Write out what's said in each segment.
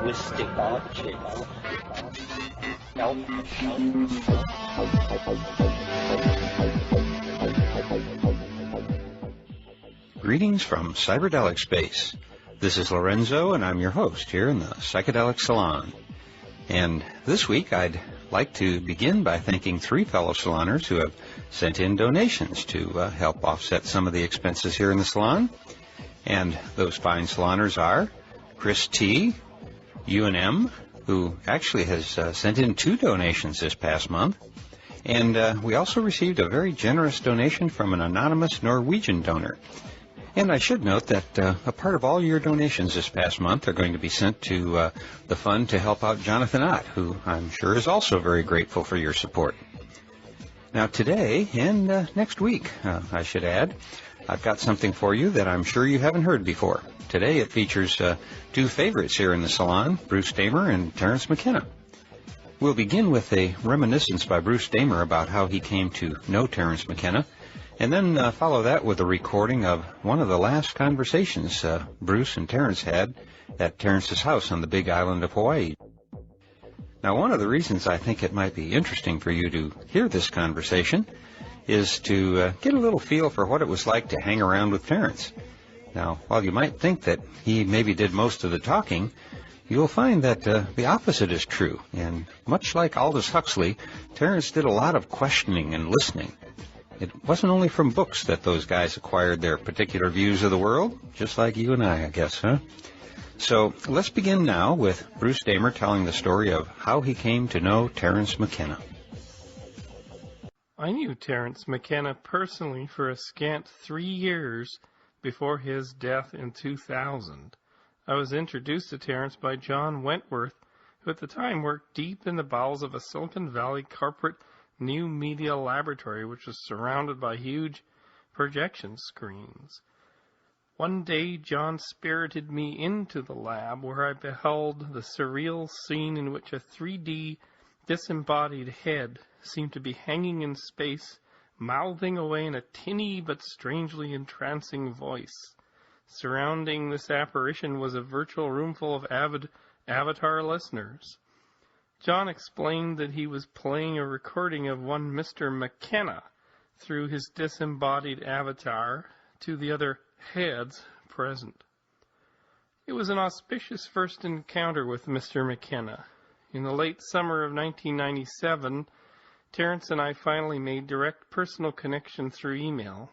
mystic objects, Greetings from Cyberdelic Space. This is Lorenzo, and I'm your host here in the Psychedelic Salon. And this week, I'd like to begin by thanking 3 fellow saloners who have sent in donations to help offset some of the expenses here in the salon. And those fine saloners are Chris T., UNM, who actually has sent in 2 donations this past month. And we also received a very generous donation from an anonymous Norwegian donor. And I should note that a part of all your donations this past month are going to be sent to the fund to help out Jonathan Ott, who I'm sure is also very grateful for your support. Now today, and next week, I should add, I've got something for you that I'm sure you haven't heard before. Today it features 2 favorites here in the salon, Bruce Damer and Terence McKenna. We'll begin with a reminiscence by Bruce Damer about how he came to know Terence McKenna, and then follow that with a recording of one of the last conversations Bruce and Terence had at Terence's house on the big island of Hawaii. Now, one of the reasons I think it might be interesting for you to hear this conversation is to get a little feel for what it was like to hang around with Terence. Now, while you might think that he maybe did most of the talking, you'll find that the opposite is true. And much like Aldous Huxley, Terence did a lot of questioning and listening. It wasn't only from books that those guys acquired their particular views of the world, just like you and I guess, huh? So let's begin now with Bruce Damer telling the story of how he came to know Terence McKenna. I knew Terence McKenna personally for a scant 3 years before his death in 2000. I was introduced to Terence by John Wentworth, who at the time worked deep in the bowels of a Silicon Valley corporate new media laboratory, which was surrounded by huge projection screens. One day, John spirited me into the lab, where I beheld the surreal scene in which a 3D disembodied head seemed to be hanging in space, mouthing away in a tinny but strangely entrancing voice. Surrounding this apparition was a virtual room full of avid avatar listeners. John explained that he was playing a recording of one Mr. McKenna through his disembodied avatar to the other heads present. It was an auspicious first encounter with Mr. McKenna. In the late summer of 1997, Terence and I finally made direct personal connection through email.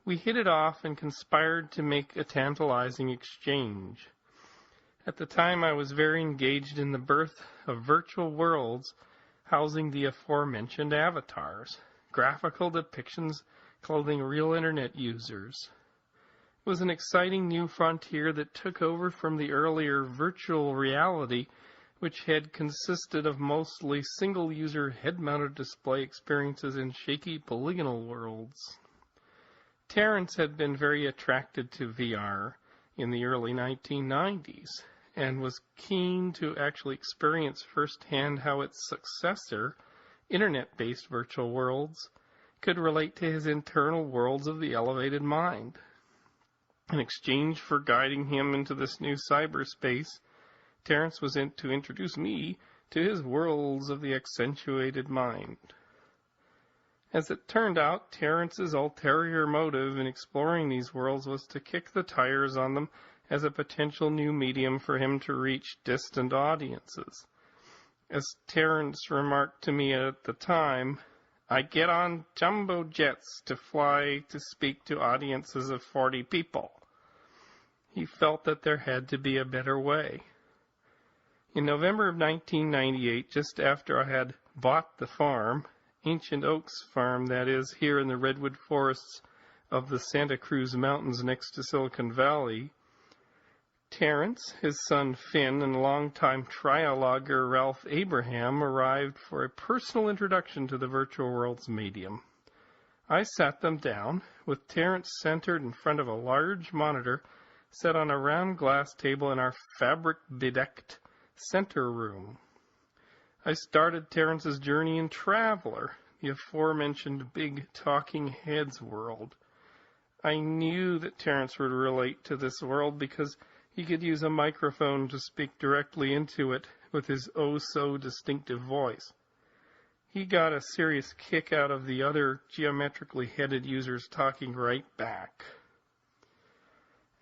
We hit it off and conspired to make a tantalizing exchange. At the time, I was very engaged in the birth of virtual worlds housing the aforementioned avatars, graphical depictions clothing real internet users. It was an exciting new frontier that took over from the earlier virtual reality, which had consisted of mostly single-user head-mounted display experiences in shaky polygonal worlds. Terence had been very attracted to VR in the early 1990s, and was keen to actually experience firsthand how its successor, internet-based virtual worlds, could relate to his internal worlds of the elevated mind. In exchange for guiding him into this new cyberspace, Terence was to introduce me to his worlds of the accentuated mind. As it turned out, Terence's ulterior motive in exploring these worlds was to kick the tires on them as a potential new medium for him to reach distant audiences. As Terence remarked to me at the time, I get on jumbo jets to fly to speak to audiences of 40 people. He felt that there had to be a better way. In November of 1998, just after I had bought the farm, Ancient Oaks Farm, that is, here in the redwood forests of the Santa Cruz Mountains next to Silicon Valley, Terence, his son Finn, and longtime trialoguer Ralph Abraham arrived for a personal introduction to the virtual world's medium. I sat them down, with Terence centered in front of a large monitor set on a round glass table in our fabric-bedecked center room. I started Terence's journey in Traveler, the aforementioned big talking heads world. I knew that Terence would relate to this world because He could use a microphone to speak directly into it with his oh-so-distinctive voice. He got a serious kick out of the other geometrically headed users talking right back.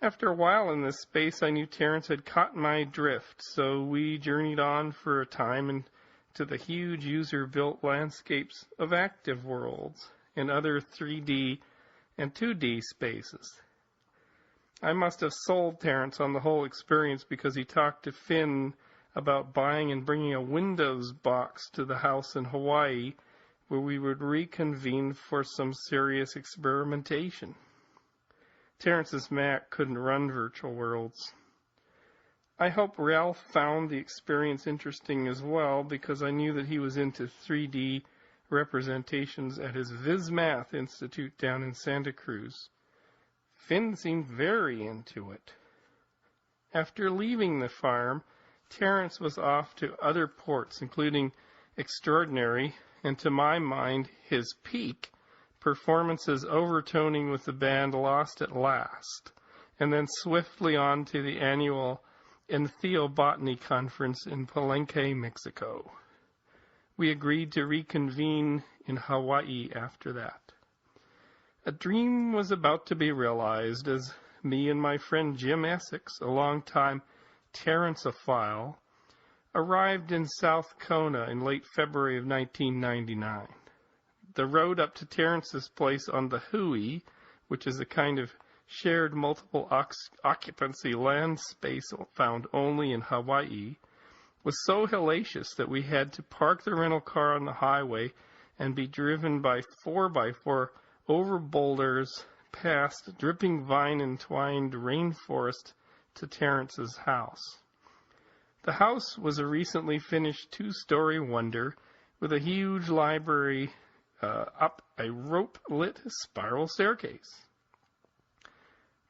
After a while in this space, I knew Terence had caught my drift, so we journeyed on for a time into the huge user-built landscapes of active worlds and other 3D and 2D spaces. I must have sold Terence on the whole experience because he talked to Finn about buying and bringing a Windows box to the house in Hawaii where we would reconvene for some serious experimentation. Terence's Mac couldn't run virtual worlds. I hope Ralph found the experience interesting as well because I knew that he was into 3D representations at his VizMath Institute down in Santa Cruz. Finn seemed very into it. After leaving the farm, Terence was off to other ports, including extraordinary, and to my mind, his peak, performances overtoning with the band Lost at Last, and then swiftly on to the annual Ethnobotany Conference in Palenque, Mexico. We agreed to reconvene in Hawaii after that. A dream was about to be realized as me and my friend Jim Essex, a long-time Terenceophile, arrived in South Kona in late February of 1999. The road up to Terence's place on the Hui, which is a kind of shared multiple occupancy land space found only in Hawaii, was so hellacious that we had to park the rental car on the highway and be driven by 4x4 over boulders past dripping vine-entwined rainforest to Terence's house. The house was a recently finished 2-story wonder with a huge library up a rope-lit spiral staircase.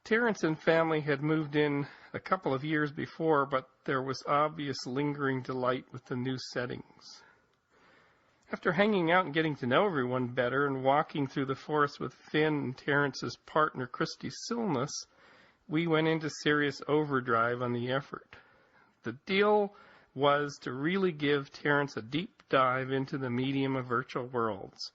Terence and family had moved in a couple of years before, but there was obvious lingering delight with the new settings. After hanging out and getting to know everyone better and walking through the forest with Finn and Terence's partner Christy Silness, we went into serious overdrive on the effort. The deal was to really give Terence a deep dive into the medium of virtual worlds,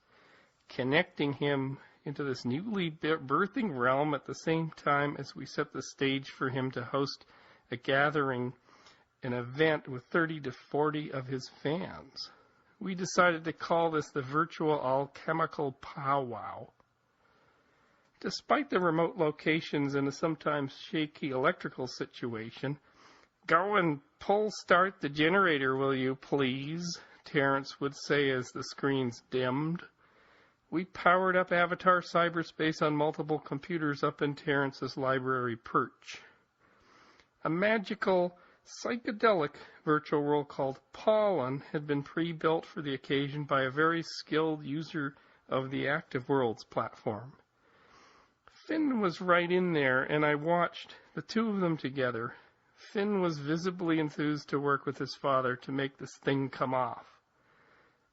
connecting him into this newly birthing realm at the same time as we set the stage for him to host a gathering, an event with 30 to 40 of his fans. We decided to call this the Virtual Alchemical Powwow. Despite the remote locations and a sometimes shaky electrical situation, "Go and pull start the generator, will you please?" Terence would say as the screens dimmed. We powered up Avatar cyberspace on multiple computers up in Terence's library perch. A magical, psychedelic virtual world called Pollen had been pre-built for the occasion by a very skilled user of the Active Worlds platform. Finn was right in there, and I watched the two of them together. Finn was visibly enthused to work with his father to make this thing come off.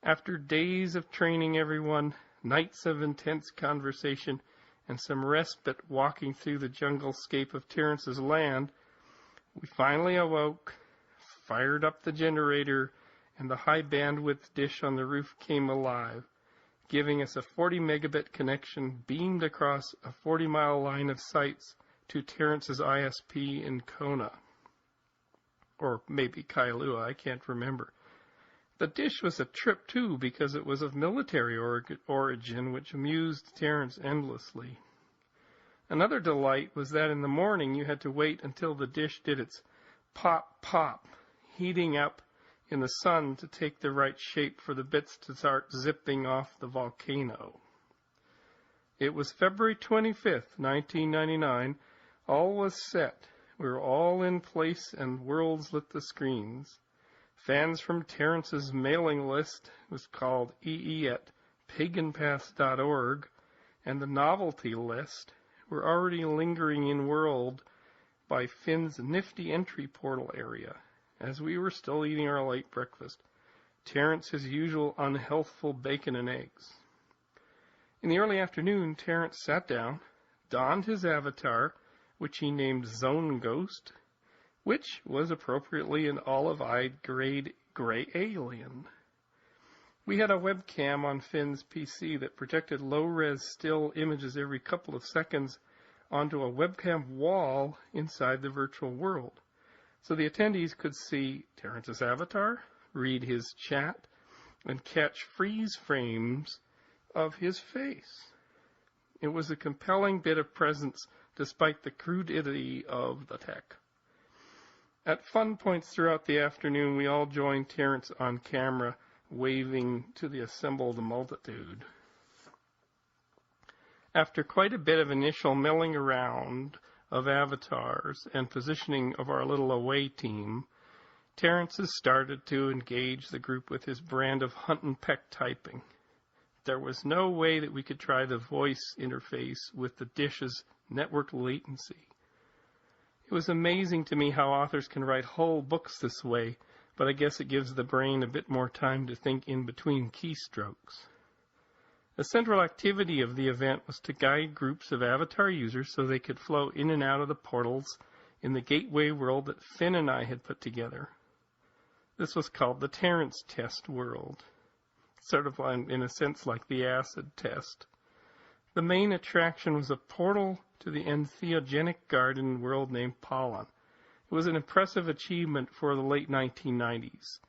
After days of training everyone, nights of intense conversation, and some respite walking through the junglescape of Terence's land, we finally awoke, fired up the generator, and the high bandwidth dish on the roof came alive, giving us a 40 megabit connection beamed across a 40-mile line of sites to Terence's ISP in Kona. Or maybe Kailua, I can't remember. The dish was a trip, too, because it was of military origin, which amused Terence endlessly. Another delight was that in the morning you had to wait until the dish did its pop-pop, heating up in the sun to take the right shape for the bits to start zipping off the volcano. It was February 25th, 1999. All was set. We were all in place and worlds lit the screens. Fans from Terence's mailing list was called EE at paganpath.org, and the novelty list were already lingering in world by Finn's nifty entry portal area, as we were still eating our late breakfast. Terence his usual unhealthful bacon and eggs. In the early afternoon, Terence sat down, donned his avatar, which he named Zone Ghost, which was appropriately an olive-eyed gray alien. We had a webcam on Finn's PC that projected low-res still images every couple of seconds onto a webcam wall inside the virtual world. So the attendees could see Terence's avatar, read his chat, and catch freeze frames of his face. It was a compelling bit of presence despite the crudity of the tech. At fun points throughout the afternoon, we all joined Terence on camera, waving to the assembled multitude. After quite a bit of initial milling around of avatars and positioning of our little away team, Terence has started to engage the group with his brand of hunt and peck typing. There was no way that we could try the voice interface with the dish's network latency. It was amazing to me how authors can write whole books this way, but I guess it gives the brain a bit more time to think in between keystrokes. The central activity of the event was to guide groups of avatar users so they could flow in and out of the portals in the gateway world that Finn and I had put together. This was called the Terence test world, sort of in a sense like the acid test. The main attraction was a portal to the entheogenic garden world named Pollen. It was an impressive achievement for the late 1990s,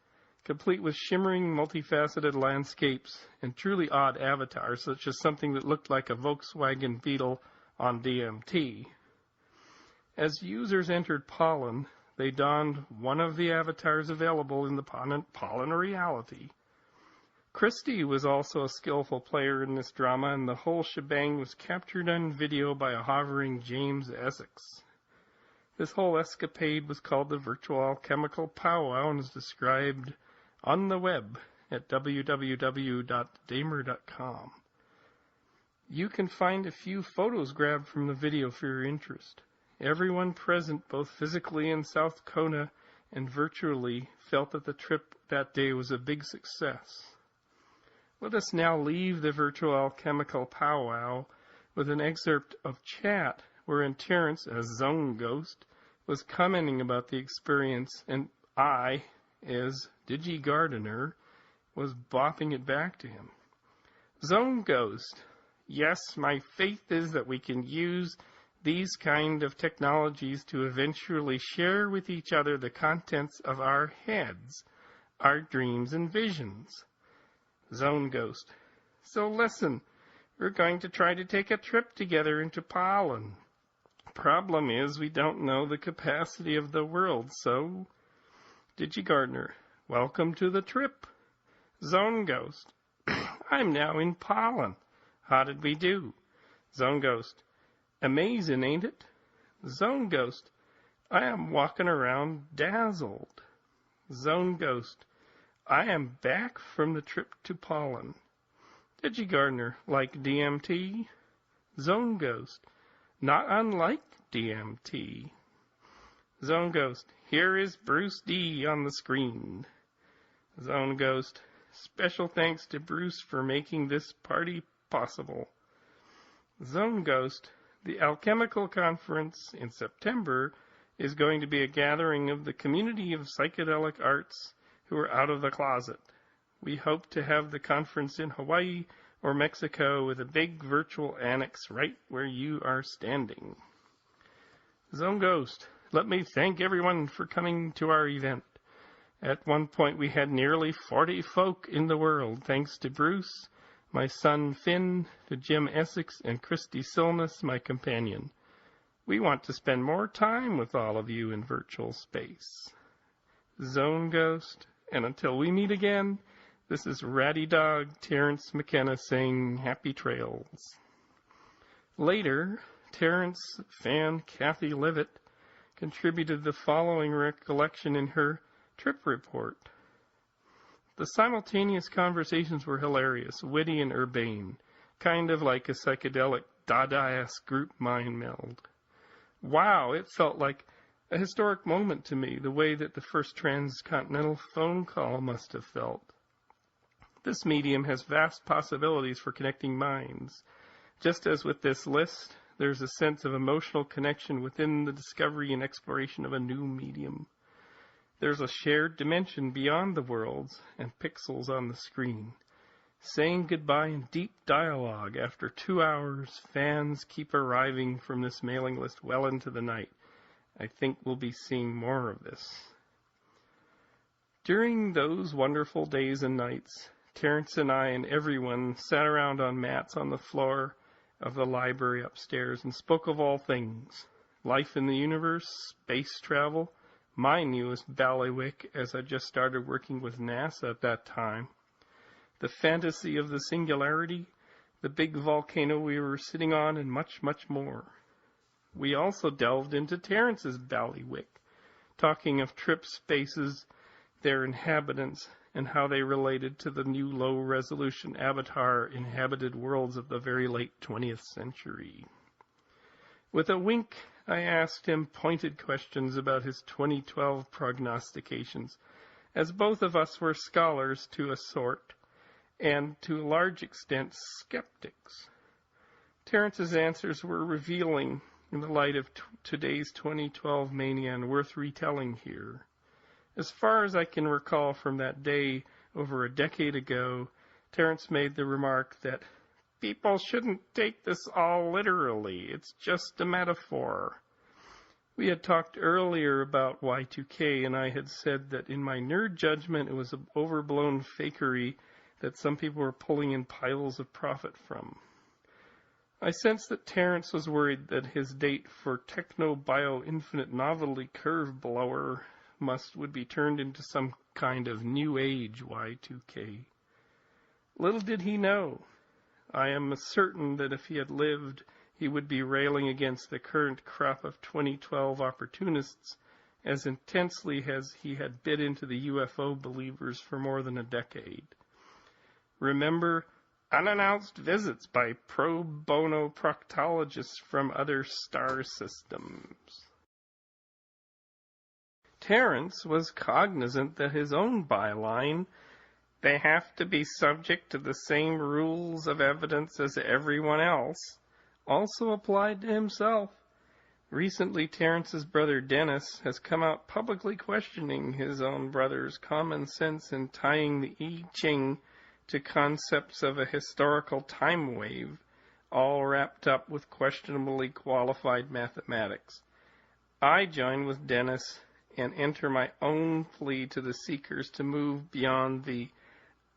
complete with shimmering, multifaceted landscapes and truly odd avatars, such as something that looked like a Volkswagen Beetle on DMT. As users entered Pollen, they donned one of the avatars available in the Pollen reality. Christie was also a skillful player in this drama, and the whole shebang was captured on video by a hovering James Essex. This whole escapade was called the Virtual Alchemical Powwow and is described on the web at www.damer.com. You can find a few photos grabbed from the video for your interest. Everyone present, both physically in South Kona and virtually, felt that the trip that day was a big success. Let us now leave the Virtual Alchemical Powwow with an excerpt of chat wherein Terence, as Zone Ghost, was commenting about the experience, and I, as Digi Gardener, was bopping it back to him. Zone Ghost: yes, my faith is that we can use these kind of technologies to eventually share with each other the contents of our heads, our dreams and visions. Zone Ghost: so listen, we're going to try to take a trip together into Pollen. Problem is, we don't know the capacity of the world, so... DigiGardener: welcome to the trip. Zone Ghost: I'm now in Pollen. How did we do? Zone Ghost: amazing, ain't it? Zone Ghost: I am walking around dazzled. Zone Ghost: I am back from the trip to Pollen. DigiGardener: like DMT? Zone Ghost: not unlike DMT. Zone Ghost: here is Bruce D. on the screen. Zone Ghost: special thanks to Bruce for making this party possible. Zone Ghost: the Alchemical Conference in September is going to be a gathering of the community of psychedelic arts who are out of the closet. We hope to have the conference in Hawaii or Mexico with a big virtual annex right where you are standing. Zone Ghost: let me thank everyone for coming to our event. At one point we had nearly 40 folk in the world, thanks to Bruce, my son Finn, to Jim Essex, and Christy Silness, my companion. We want to spend more time with all of you in virtual space. Zone Ghost: and until we meet again, this is Ratty Dog Terence McKenna saying happy trails. Later, Terence fan Kathy Levitt contributed the following recollection in her trip report. The simultaneous conversations were hilarious, witty, and urbane, kind of like a psychedelic Dadaist group mind meld. Wow, it felt like a historic moment to me, the way that the first transcontinental phone call must have felt. This medium has vast possibilities for connecting minds. Just as with this list, there's a sense of emotional connection within the discovery and exploration of a new medium. There's a shared dimension beyond the worlds and pixels on the screen. Saying goodbye in deep dialogue after 2 hours, fans keep arriving from this mailing list well into the night. I think we'll be seeing more of this. During those wonderful days and nights, Terence and I and everyone sat around on mats on the floor of the library upstairs and spoke of all things. Life in the universe, space travel, my newest bailiwick as I just started working with NASA at that time, the fantasy of the singularity, the big volcano we were sitting on, and much, much more. We also delved into Terence's bailiwick, talking of trip spaces, their inhabitants, and how they related to the new low-resolution avatar-inhabited worlds of the very late 20th century. With a wink, I asked him pointed questions about his 2012 prognostications, as both of us were scholars to a sort, and to a large extent skeptics. Terence's answers were revealing in the light of today's 2012 mania and worth retelling here. As far as I can recall from that day over a decade ago, Terence made the remark that people shouldn't take this all literally. It's just a metaphor. We had talked earlier about Y2K, and I had said that in my nerd judgment it was an overblown fakery that some people were pulling in piles of profit from. I sensed that Terence was worried that his date for techno-bio-infinite novelty curve blower would be turned into some kind of new age Y2K. Little did he know. I am certain that if he had lived, he would be railing against the current crop of 2012 opportunists as intensely as he had bit into the UFO believers for more than a decade. Remember, unannounced visits by pro bono proctologists from other star systems. Terence was cognizant that his own byline, "They have to be subject to the same rules of evidence as everyone else," also applied to himself. Recently, Terence's brother Dennis has come out publicly questioning his own brother's common sense in tying the I Ching to concepts of a historical time wave, all wrapped up with questionably qualified mathematics. I join with Dennis and enter my own plea to the seekers to move beyond the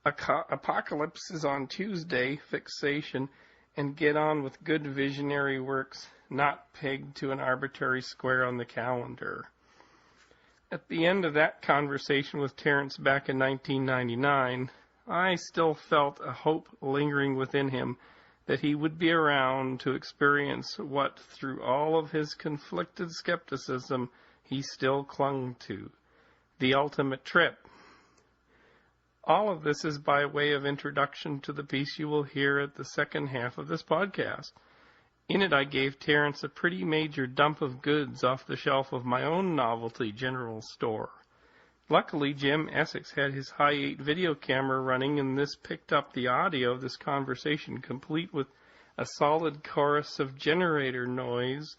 apocalypse is on Tuesday fixation and get on with good visionary works not pegged to an arbitrary square on the calendar. At the end of that conversation with Terence back in 1999, I still felt a hope lingering within him that he would be around to experience what, through all of his conflicted skepticism, he still clung to: the ultimate trip. All of this is by way of introduction to the piece you will hear at the second half of this podcast. In it, I gave Terence a pretty major dump of goods off the shelf of my own novelty general store. Luckily, Jim Essex had his Hi8 video camera running, and this picked up the audio of this conversation, complete with a solid chorus of generator noise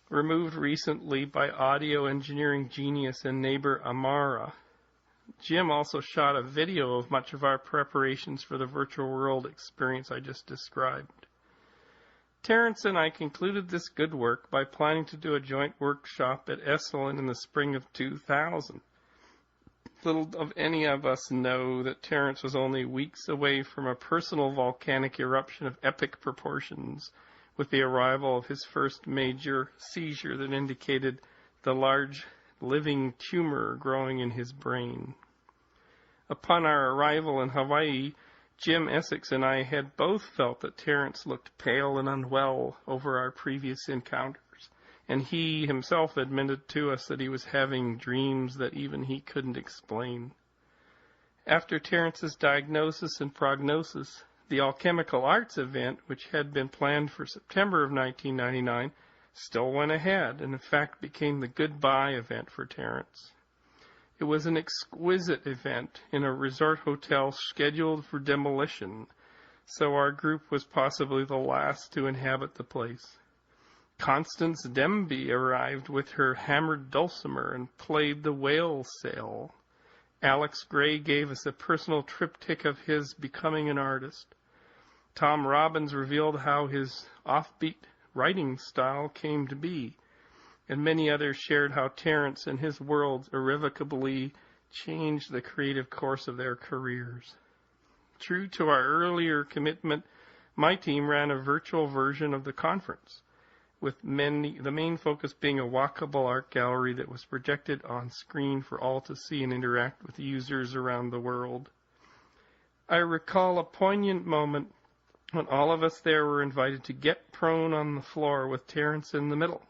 removed recently by audio engineering genius and neighbor Amara. Jim also shot a video of much of our preparations for the virtual world experience I just described. Terence and I concluded this good work by planning to do a joint workshop at Esalen in the spring of 2000. Little of any of us know that Terence was only weeks away from a personal volcanic eruption of epic proportions, with the arrival of his first major seizure that indicated the large living tumor growing in his brain. Upon our arrival in Hawaii, Jim Essex and I had both felt that Terence looked pale and unwell over our previous encounters, and he himself admitted to us that he was having dreams that even he couldn't explain. After Terence's diagnosis and prognosis, the Alchemical Arts event, which had been planned for September of 1999, still went ahead and in fact became the goodbye event for Terence. It was an exquisite event in a resort hotel scheduled for demolition, so our group was possibly the last to inhabit the place. Constance Demby arrived with her hammered dulcimer and played the whale sail. Alex Gray gave us a personal triptych of his becoming an artist. Tom Robbins revealed how his offbeat writing style came to be, and many others shared how Terence and his worlds irrevocably changed the creative course of their careers. True to our earlier commitment, my team ran a virtual version of the conference, with the main focus being a walkable art gallery that was projected on screen for all to see and interact with users around the world. I recall a poignant moment when all of us there were invited to get prone on the floor with Terence in the middle.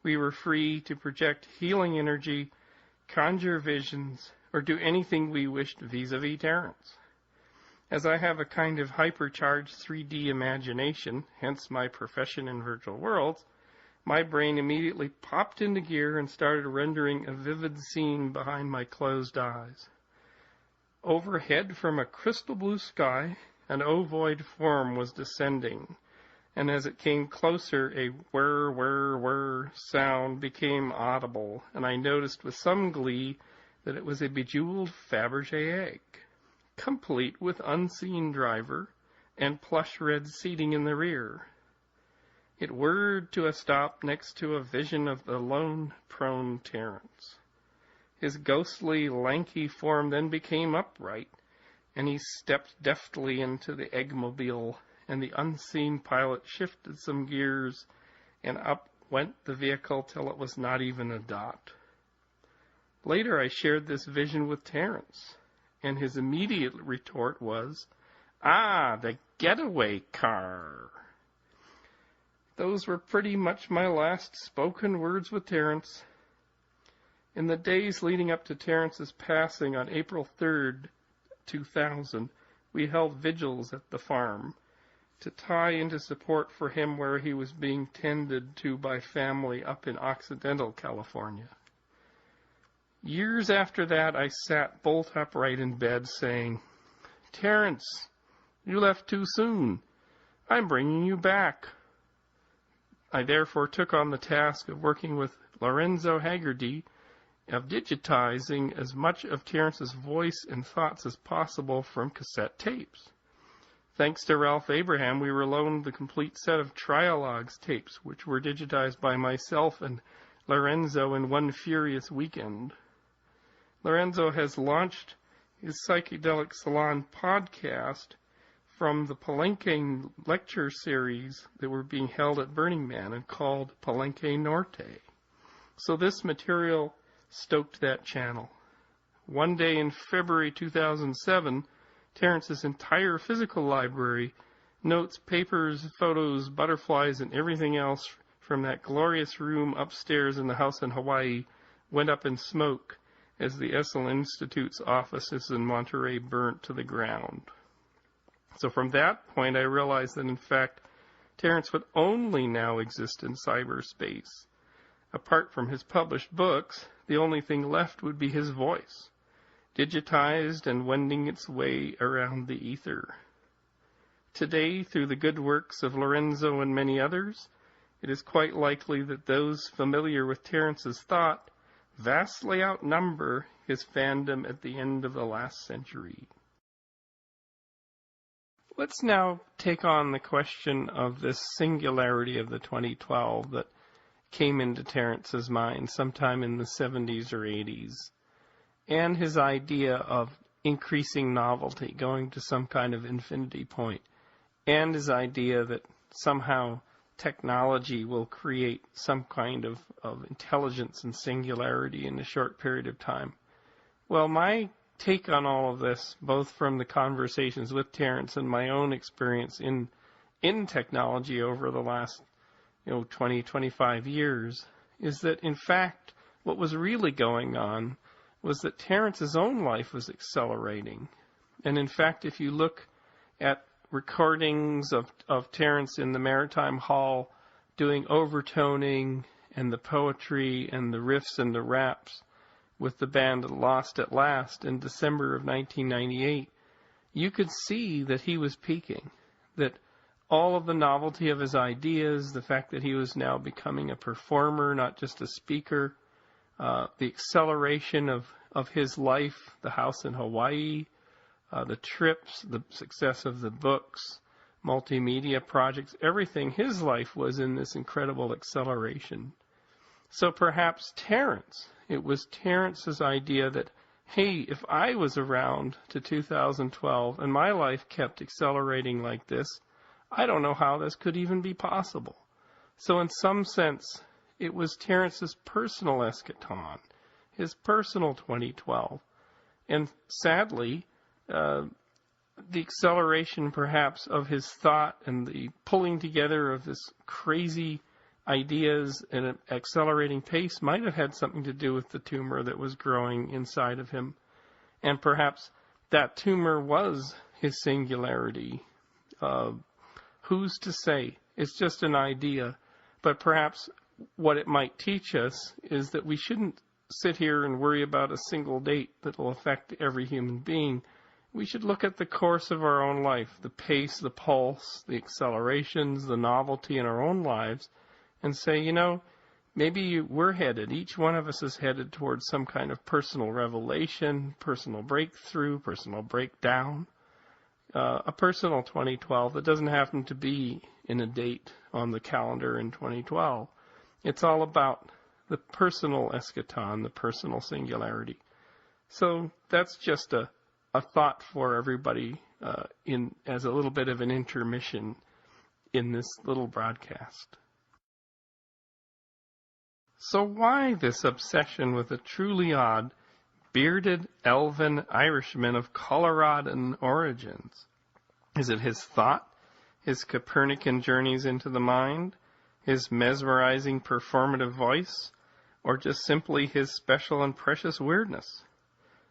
We were free to project healing energy, conjure visions, or do anything we wished vis-a-vis Terence. As I have a kind of hypercharged 3D imagination, hence my profession in virtual worlds, my brain immediately popped into gear and started rendering a vivid scene behind my closed eyes. Overhead from a crystal blue sky, an ovoid form was descending, and as it came closer, a whir, whir, whir sound became audible, and I noticed with some glee that it was a bejeweled Fabergé egg, complete with unseen driver and plush red seating in the rear. It whirred to a stop next to a vision of the lone, prone Terence. His ghostly, lanky form then became upright, and he stepped deftly into the eggmobile, and the unseen pilot shifted some gears, and up went the vehicle till it was not even a dot. Later I shared this vision with Terence, and his immediate retort was, "Ah, the getaway car." Those were pretty much my last spoken words with Terence. In the days leading up to Terence's passing on April 3rd, 2000, we held vigils at the farm to tie into support for him where he was being tended to by family up in Occidental California. Years after that, I sat bolt upright in bed saying, "Terence, you left too soon. I'm bringing you back." I therefore took on the task of working with Lorenzo Haggerty of digitizing as much of Terence's voice and thoughts as possible from cassette tapes. Thanks to Ralph Abraham, we were loaned the complete set of Trialogues tapes, which were digitized by myself and Lorenzo in one furious weekend. Lorenzo has launched his Psychedelic Salon podcast from the Palenque lecture series that were being held at Burning Man and called Palenque Norte. So this material stoked that channel. One day in February 2007, Terence's entire physical library, notes, papers, photos, butterflies, and everything else from that glorious room upstairs in the house in Hawaii went up in smoke as the Essel Institute's offices in Monterey burnt to the ground. So from that point, I realized that, in fact, Terence would only now exist in cyberspace. Apart from his published books, the only thing left would be his voice, digitized and wending its way around the ether. Today, through the good works of Lorenzo and many others, it is quite likely that those familiar with Terence's thought vastly outnumber his fandom at the end of the last century. Let's now take on the question of this singularity of the 2012 that came into Terence's mind sometime in the 70s or 80s, and his idea of increasing novelty, going to some kind of infinity point, and his idea that somehow technology will create some kind of intelligence and singularity in a short period of time. Well, my take on all of this, both from the conversations with Terence and my own experience in technology over the last 20, 25 years, is that, in fact, what was really going on was that Terence's own life was accelerating. And, in fact, if you look at recordings of Terence in the Maritime Hall doing overtoning and the poetry and the riffs and the raps with the band Lost at Last in December of 1998, you could see that he was peaking, that all of the novelty of his ideas, the fact that he was now becoming a performer, not just a speaker, the acceleration of his life, the house in Hawaii, the trips, the success of the books, multimedia projects, everything, his life was in this incredible acceleration. So perhaps Terence, it was Terence's idea that, hey, if I was around to 2012 and my life kept accelerating like this, I don't know how this could even be possible. So in some sense, it was Terence's personal eschaton, his personal 2012. And sadly, the acceleration perhaps of his thought and the pulling together of this crazy ideas at an accelerating pace might have had something to do with the tumor that was growing inside of him. And perhaps that tumor was his singularity. Who's to say? It's just an idea. But perhaps what it might teach us is that we shouldn't sit here and worry about a single date that will affect every human being. We should look at the course of our own life, the pace, the pulse, the accelerations, the novelty in our own lives, and say, maybe we're headed, each one of us is headed towards some kind of personal revelation, personal breakthrough, personal breakdown, a personal 2012 that doesn't happen to be in a date on the calendar in 2012. It's all about the personal eschaton, the personal singularity. So that's just a thought for everybody as a little bit of an intermission in this little broadcast. So why this obsession with a truly odd, bearded, elven Irishman of Coloradan origins? Is it his thought, his Copernican journeys into the mind, his mesmerizing performative voice, or just simply his special and precious weirdness?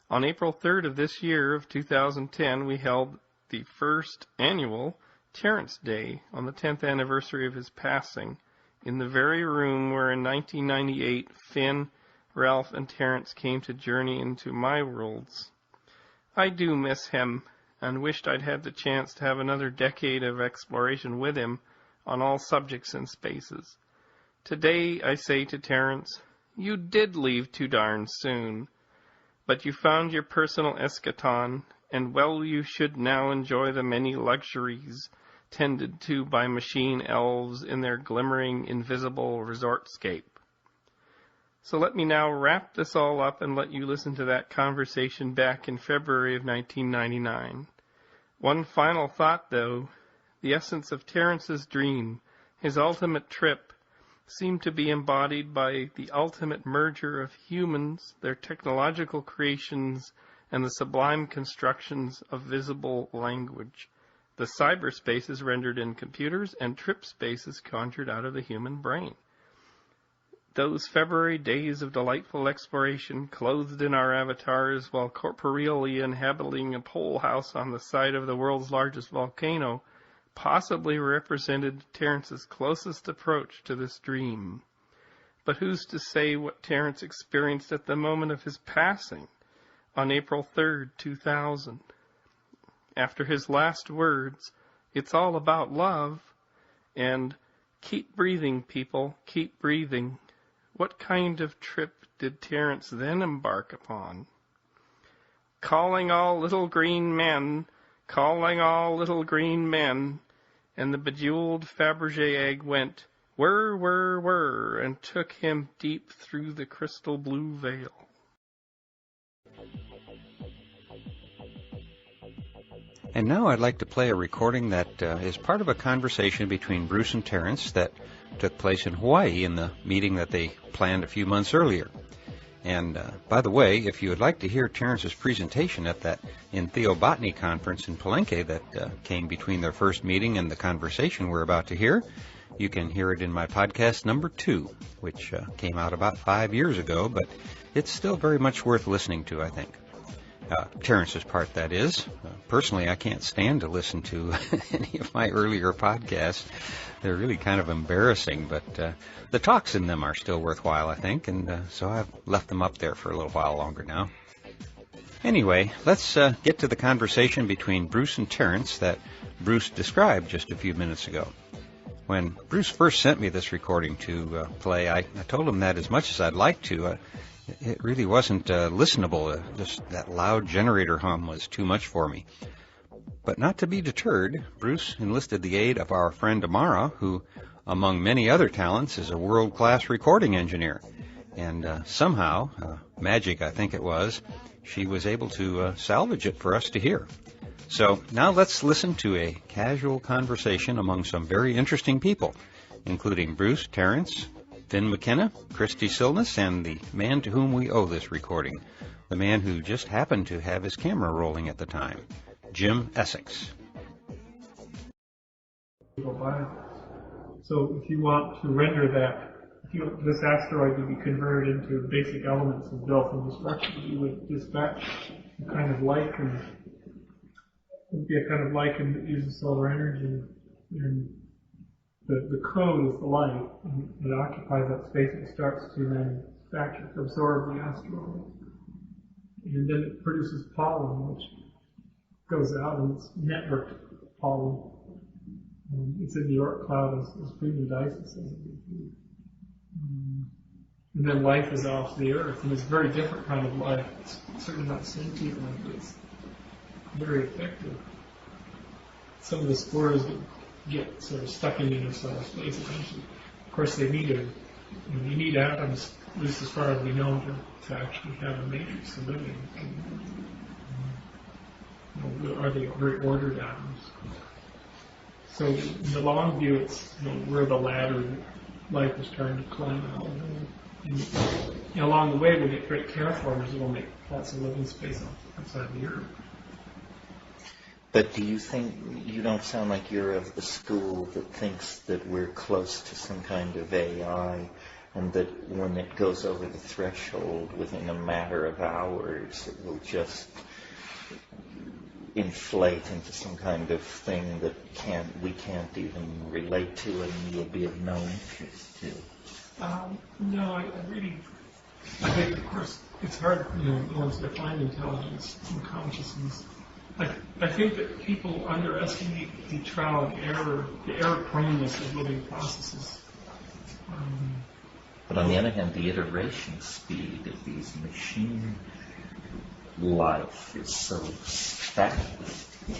On April 3rd of this year of 2010, we held the first annual Terence Day on the 10th anniversary of his passing in the very room where in 1998 Finn, Ralph, and Terence came to journey into my worlds. I do miss him and wished I'd had the chance to have another decade of exploration with him on all subjects and spaces. Today I say to Terence, you did leave too darn soon. But you found your personal eschaton, and well you should now enjoy the many luxuries tended to by machine elves in their glimmering, invisible resortscape. So let me now wrap this all up and let you listen to that conversation back in February of 1999. One final thought, though. The essence of Terence's dream, his ultimate trip, seem to be embodied by the ultimate merger of humans, their technological creations, and the sublime constructions of visible language. The cyberspace is rendered in computers, and trip space is conjured out of the human brain. Those February days of delightful exploration, clothed in our avatars while corporeally inhabiting a pole house on the side of the world's largest volcano, possibly represented Terence's closest approach to this dream. But who's to say what Terence experienced at the moment of his passing on April 3rd, 2000? After his last words, it's all about love, and keep breathing, people, keep breathing. What kind of trip did Terence then embark upon? Calling all little green men, calling all little green men, and the bejeweled Fabergé egg went whir, whir, whir, and took him deep through the crystal blue veil. And now I'd like to play a recording that is part of a conversation between Bruce and Terence that took place in Hawaii in the meeting that they planned a few months earlier. And by the way, if you would like to hear Terence's presentation at that Entheobotany conference in Palenque that came between their first meeting and the conversation we're about to hear, you can hear it in my podcast number 2, which came out about 5 years ago, but it's still very much worth listening to, I think. Terence's part, that is. Personally, I can't stand to listen to any of my earlier podcasts. They're really kind of embarrassing, but the talks in them are still worthwhile, I think, and so I've left them up there for a little while longer now. Anyway, let's get to the conversation between Bruce and Terence that Bruce described just a few minutes ago. When Bruce first sent me this recording to play, I told him that as much as I'd like to, it really wasn't listenable. Just that loud generator hum was too much for me. But not to be deterred, Bruce enlisted the aid of our friend Amara, who, among many other talents, is a world-class recording engineer. And somehow, magic I think it was, she was able to salvage it for us to hear. So now let's listen to a casual conversation among some very interesting people, including Bruce, Terence, Finn McKenna, Christy Silness, and the man to whom we owe this recording, the man who just happened to have his camera rolling at the time, Jim Essex. So if you want to render that, this asteroid to be converted into basic elements and built into structure, you would dispatch a kind of light, and it would be a kind of lichen that uses solar energy, and the code is the light, and it occupies that space and starts to manufacture, to absorb the asteroid. And then it produces pollen, which goes out, and it's networked pollen. It's in the Oort cloud as premium dice. And then life is off the Earth, and it's a very different kind of life. It's certainly not sentient life, but it's very effective. Some of the spores that get sort of stuck in interstellar space eventually. Of course, you need atoms, at least as far as we know, to actually have a matrix to live in. Are they very ordered atoms? So in the long view, it's we're the ladder that life is trying to climb out. And along the way, we'll get great terraformers that will make lots of living space outside the Earth. But do you think, you don't sound like you're of the school that thinks that we're close to some kind of AI, and that when it goes over the threshold within a matter of hours, it will just inflate into some kind of thing that we can't even relate to and will be of no interest to? No, I think, of course, it's hard, once to define intelligence and consciousness. I think that people underestimate the trial and error, the error proneness of living processes. But on the other hand, the iteration speed of these machine life is so fast.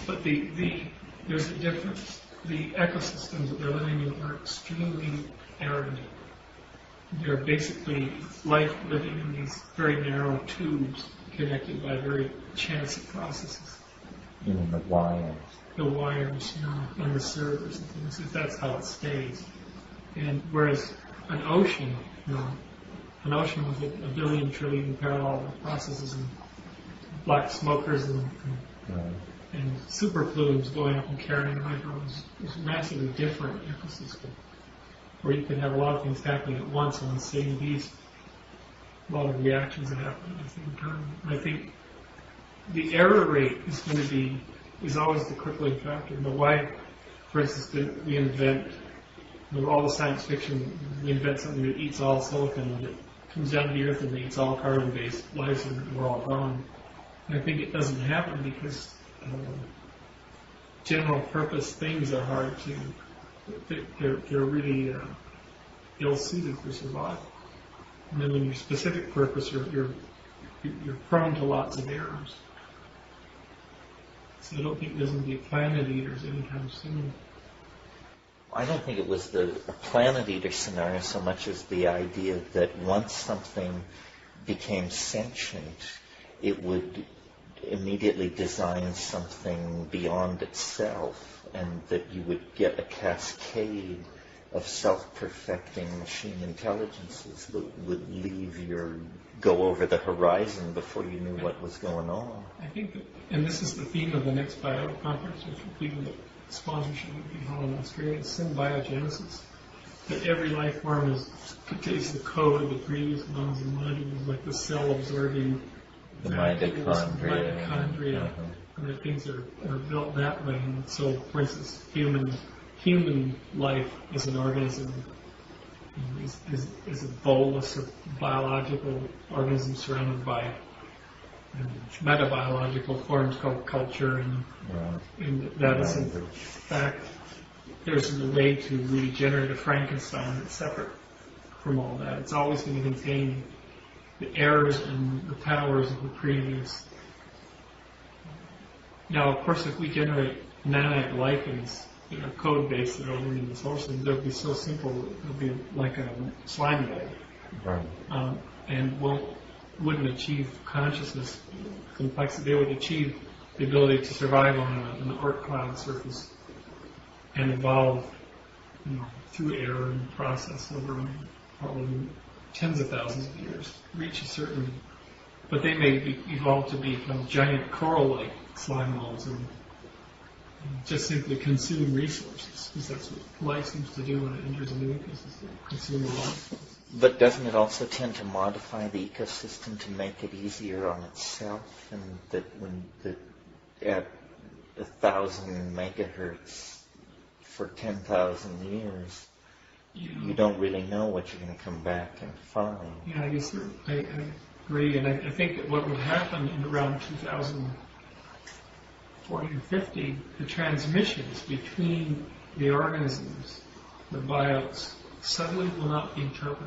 But there's a difference. The ecosystems that they're living in are extremely arid. They're basically life living in these very narrow tubes connected by very chancy processes. The wires. The wires, and the servers and things. That's how it stays. And whereas an ocean with a billion trillion parallel processes and black smokers and super plumes going up and carrying hydro is a massively different ecosystem, where you can have a lot of things happening at once on the same beast, a lot of reactions that happen at the same time. I think the error rate is always the crippling factor. Why, for instance, did we invent, all the science fiction, we invent something that eats all silicon, and it comes down to the Earth and it eats all carbon-based lives, and we're all gone. And I think it doesn't happen because general purpose things are hard to, they're really ill-suited for survival. And then when you're specific purpose, you're prone to lots of errors. So I don't think there's going to be planet eaters anytime soon. I don't think it was the planet eater scenario so much as the idea that once something became sentient, it would immediately design something beyond itself, and that you would get a cascade of self-perfecting machine intelligences that would go over the horizon before you knew what was going on. I think that, and this is the theme of the next bio conference, which will be the sponsorship would be held in Australia, symbiogenesis. That every life form contains the code of the previous ones and modules, like the cell-absorbing the mitochondria. And that things are built that way. And so, for instance, human life as an organism is a bolus of biological organisms surrounded by metabiological forms called culture, and that is in fact there's a way to really generate a Frankenstein that's separate from all that. It's always going to contain the errors and the powers of the previous. Now, of course, if we generate nanic lichens, code base that are in the sources, they'll be so simple, they'll be like a slime ball. Right. And wouldn't achieve consciousness complexity. They would achieve the ability to survive on an Oort cloud surface and evolve through error and process over probably tens of thousands of years, reach a certain, but they may evolve to become giant coral-like slime balls and just simply consume resources, because that's what life seems to do when it enters a new ecosystem, consume life. But doesn't it also tend to modify the ecosystem to make it easier on itself? And that at 1,000 megahertz for 10,000 years, you don't really know what you're going to come back and find. Yeah, I agree. And I think that what would happen in around 2040 or 50, the transmissions between the organisms, the biotes, suddenly will not be interpreted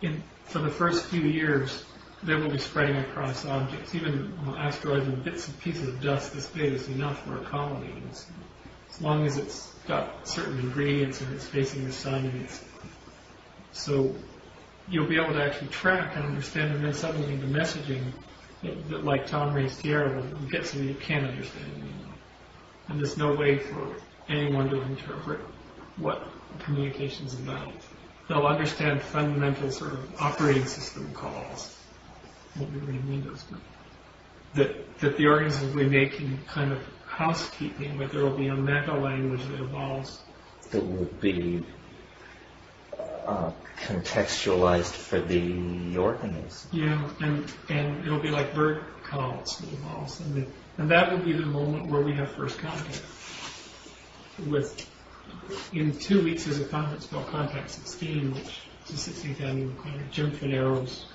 anymore. For the first few years, they will be spreading across objects. Even asteroids and bits and pieces of dust this big is enough for a colony. As long as it's got certain ingredients and it's facing the sun, and so you'll be able to actually track and understand, and then suddenly the messaging, that like Tom Ray's Tierra, will get something you can't understand anymore. And there's no way for anyone to interpret what communication's about. They'll understand fundamental sort of operating system calls, what we read in Windows, but that the organisms will be making kind of housekeeping, but there will be a meta language that evolves. That would be contextualized for the organism. Yeah, and it'll be like bird calls that evolves, and that will be the moment where we have first contact with. In 2 weeks, there's a conference called Contact 16, which is the 16th annual Jim Finero's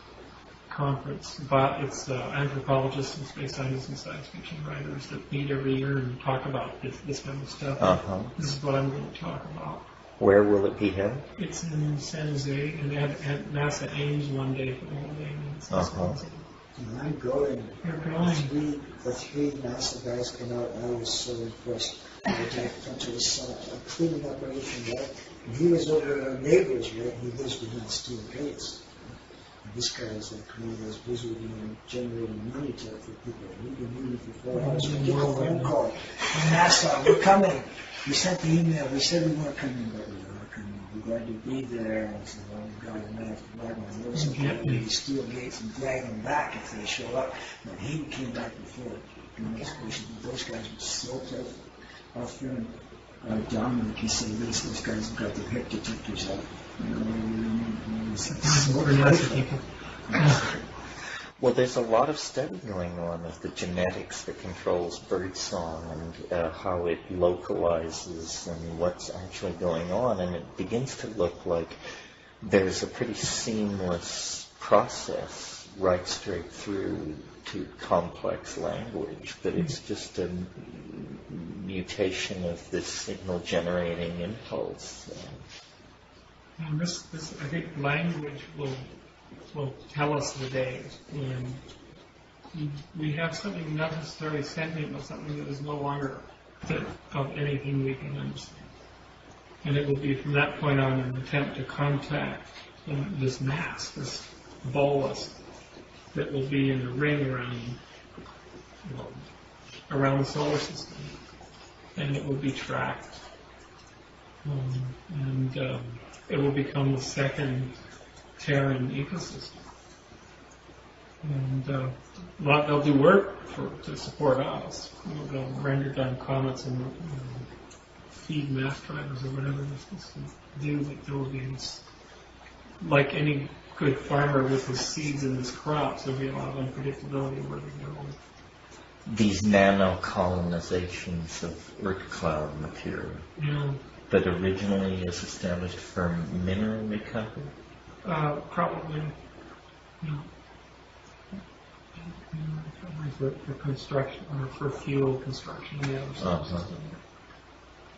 conference. It's anthropologists and space scientists and science fiction writers that meet every year and talk about this kind of stuff. This is what I'm going to talk about. Where will it be held? It's in San Jose, and they had NASA Ames one day for the whole day. I'm going. You're going. The three NASA guys came out, and I was so impressed. They went to the cleaning operation, right? And he was over our neighbors, right? He lives behind steel gates. And this guy is like one of those busy generating money for people. We've been meeting for 4 hours. We get a phone call. NASA, we're coming. We sent the email. We said we weren't coming, but we were coming. We're going to be there. And I said, well, we've got to have to ride my nose and get these steel gates and drag them back if they show up. But he came back before. Those guys were so clever. Our friend Dominic, he said, those guys have got their hip detectors out. Well, there's a lot of study going on of the genetics that controls birdsong and how it localizes and what's actually going on, and it begins to look like there's a pretty seamless process right straight through to complex language, that it's just a mutation of this signal-generating impulse. And this, I think, language will tell us the day when we have something not necessarily sentient, but something that is no longer fit of anything we can understand. And it will be from that point on an attempt to contact this mass, this bolus that will be in a ring around the solar system, and it will be tracked, and it will become the second Terran ecosystem. And they'll do work to support us. They'll render down comets and feed mass drivers or whatever they're supposed to do. But there will be this, like any good farmer with his seeds and his crops, there'll be a lot of unpredictability where they go. These nano-colonizations of Oort cloud material that originally is established for mineral recovery? Probably. for construction or for fuel construction in the outer solar system.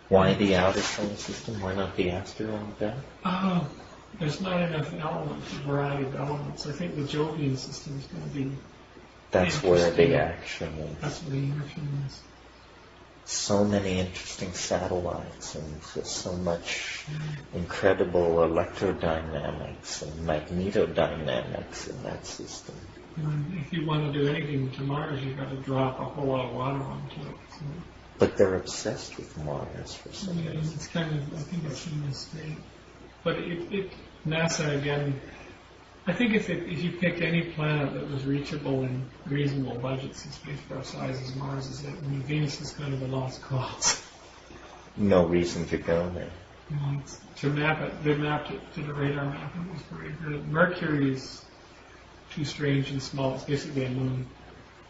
Why the outer solar system? Why not the asteroid belt? There's not enough elements, a variety of elements. I think the Jovian system is going to be. That's where the action is. That's where the action is. So many interesting satellites and so much incredible electrodynamics and magnetodynamics in that system. And if you want to do anything to Mars, you've got to drop a whole lot of water onto it. So. But they're obsessed with Mars for some reason. It's kind of, I think it's in this state. But NASA again, I think if you picked any planet that was reachable in reasonable budgets and spacecraft sizes, Mars is it. I mean, Venus is kind of a lost cause. No reason to go there. To map it, they mapped it to the radar map, and it was very good. Mercury is too strange and small. It's basically a moon.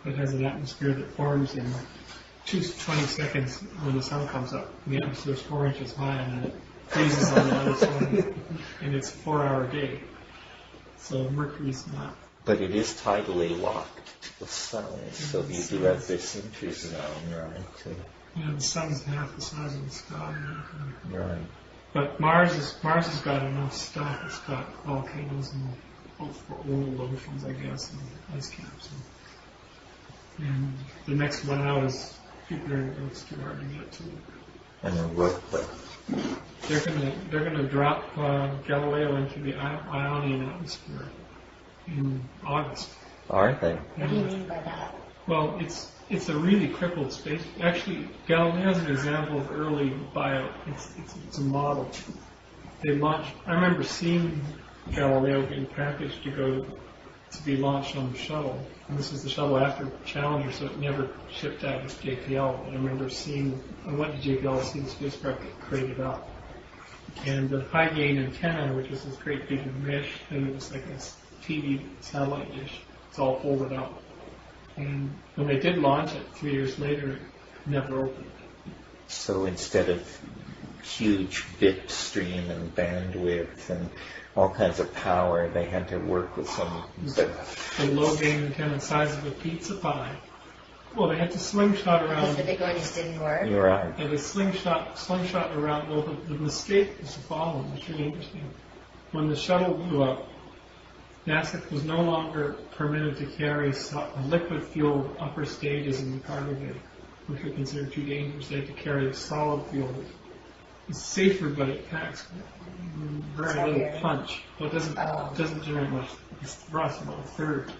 It has an atmosphere that forms in 20 seconds when the sun comes up. The atmosphere is 4 inches high, and it freezes on the other side, and it's a 4-hour day. So Mercury's not. But it is tidally locked to the sun, so you do have this interzone, right? Yeah, the sun's half the size of the sky. Right. But Mars has got enough stuff. It's got volcanoes and old oceans, I guess, and ice caps. And the next one out is Jupiter. It's too hard to get to. And a rope. They're gonna drop Galileo into the Ionian atmosphere in August. Are they? What do you mean by that? Well, it's a really crippled space. Actually, Galileo is an example of early bio. It's a model. They launched. I remember seeing Galileo getting packaged to be launched on the shuttle. And this is the shuttle after Challenger, so it never shipped out with JPL. And I remember I went to JPL to see the spacecraft get crated up. And the high gain antenna, which was this great big mesh, and it was like a TV satellite dish. It's all folded up. And when they did launch it 3 years later, it never opened. So instead of huge bit stream and bandwidth and all kinds of power, they had to work with some... The low gain antenna size of a pizza pie. Well, they had to slingshot around. Because the big one just didn't work? You're right. And they slingshot around. Well, the mistake was the following. It's really interesting. When the shuttle blew up, NASA was no longer permitted to carry liquid-fueled upper stages in the cargo bay, which were considered too dangerous. They had to carry solid fuel. It's safer, but it packs very little punch. Well, it doesn't generate much thrust, about a third.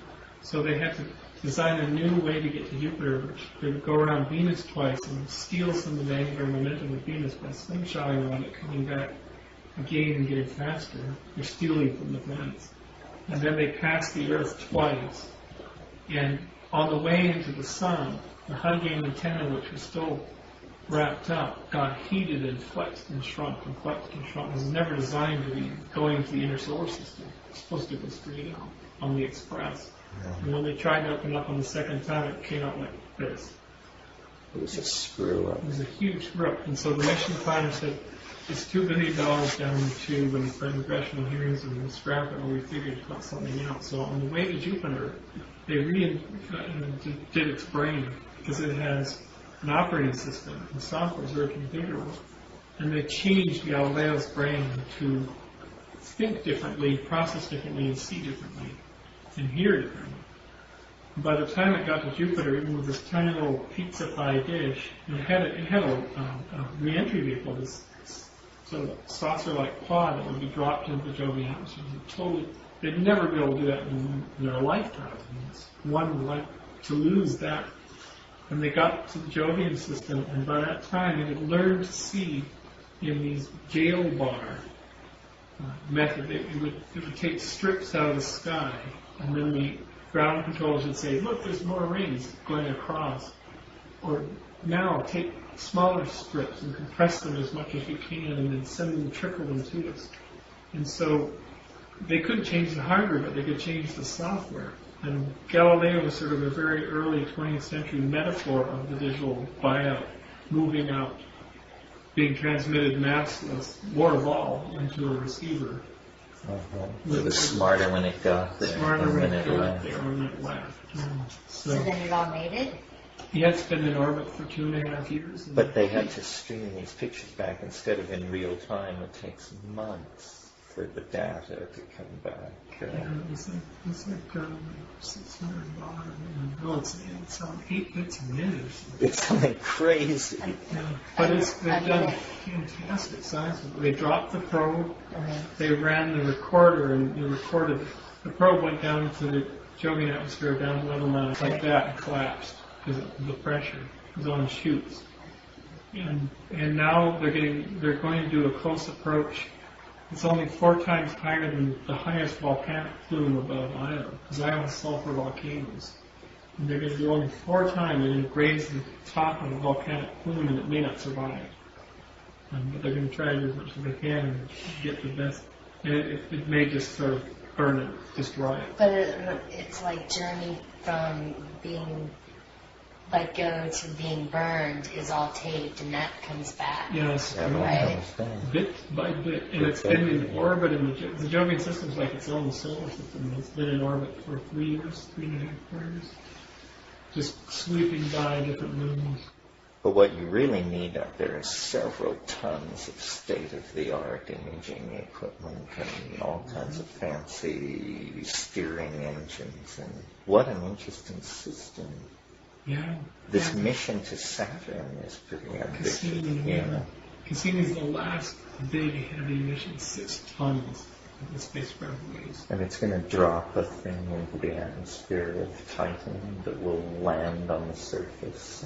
So they had to design a new way to get to Jupiter, which they would go around Venus twice and steal some of the angular momentum of Venus by slingshotting around it, coming back again and getting faster. They're stealing from the planets. And then they passed the Earth twice. And on the way into the sun, the high gain antenna, which was still wrapped up, got heated and flexed and shrunk and flexed and shrunk. It was never designed to be going to the inner solar system. It was supposed to go straight out on the Express. And when they tried to open up on the second time, it came out like this. It was a screw up. It was a huge screw up. And so the mission planner said, it's $2 billion down the tube and for congressional hearings and scrap it, and we figured to put something out. So on the way to Jupiter, they did its brain because it has an operating system. The software is very configurable. And they changed Galileo's brain to think differently, process differently, and see differently, and hear differently. And by the time it got to Jupiter, even with this tiny little pizza pie dish, it had a re-entry vehicle, this sort of saucer-like pod that would be dropped into the Jovian atmosphere. They'd never be able to do that in their lifetime. It's one life to lose that. And they got to the Jovian system, and by that time it had learned to see in these jail bar method. It would take strips out of the sky, and then the ground controllers would say, look, there's more rings going across. Or now take smaller strips and compress them as much as you can, and then send them, trickle them to us. And so they couldn't change the hardware, but they could change the software. And Galileo was sort of a very early 20th century metaphor of the visual buyout, moving out, being transmitted massless, more of all, into a receiver. It was smarter when it got there Smarter than when when it it got left. there when it left. Yeah. So So, then it all made it? yeah, it's been in orbit for 2.5 years. And But they had to stream these pictures back instead of in real time. It takes months for the data to come back. it's like $600. No, it's on 8 bits a minute. It's something crazy. Yeah. But they've done fantastic science. They dropped the probe. They ran the recorder and they recorded. The probe went down to the Jovian atmosphere, down to level 9, like that, and collapsed because of the pressure. It was on chutes. And now they're going to do a close approach. It's only 4 times higher than the highest volcanic plume above Io, because Io has sulfur volcanoes. And they're going to do only 4 times. They're going to graze the top of the volcanic plume, and it may not survive. But they're going to try to do as much as they can and get the best. And it may just sort of burn it, destroy it. But it's like journey from being let go to being burned is all taped, and that comes back. Yes, Yeah, Right. bit by bit. And it's been in orbit, and the Jovian system is like its own solar system. It's been in orbit for 3 years, 3.5 years. Just sweeping by different moons. But what you really need up there is several tons of state-of-the-art imaging equipment and all kinds of fancy steering engines. And what an interesting system. Yeah. This mission to Saturn is pretty ambitious. Cassini, Cassini's the last big heavy mission, 6 tons of the spacecraft weighs. And it's going to drop a thing into the atmosphere of Titan that will land on the surface.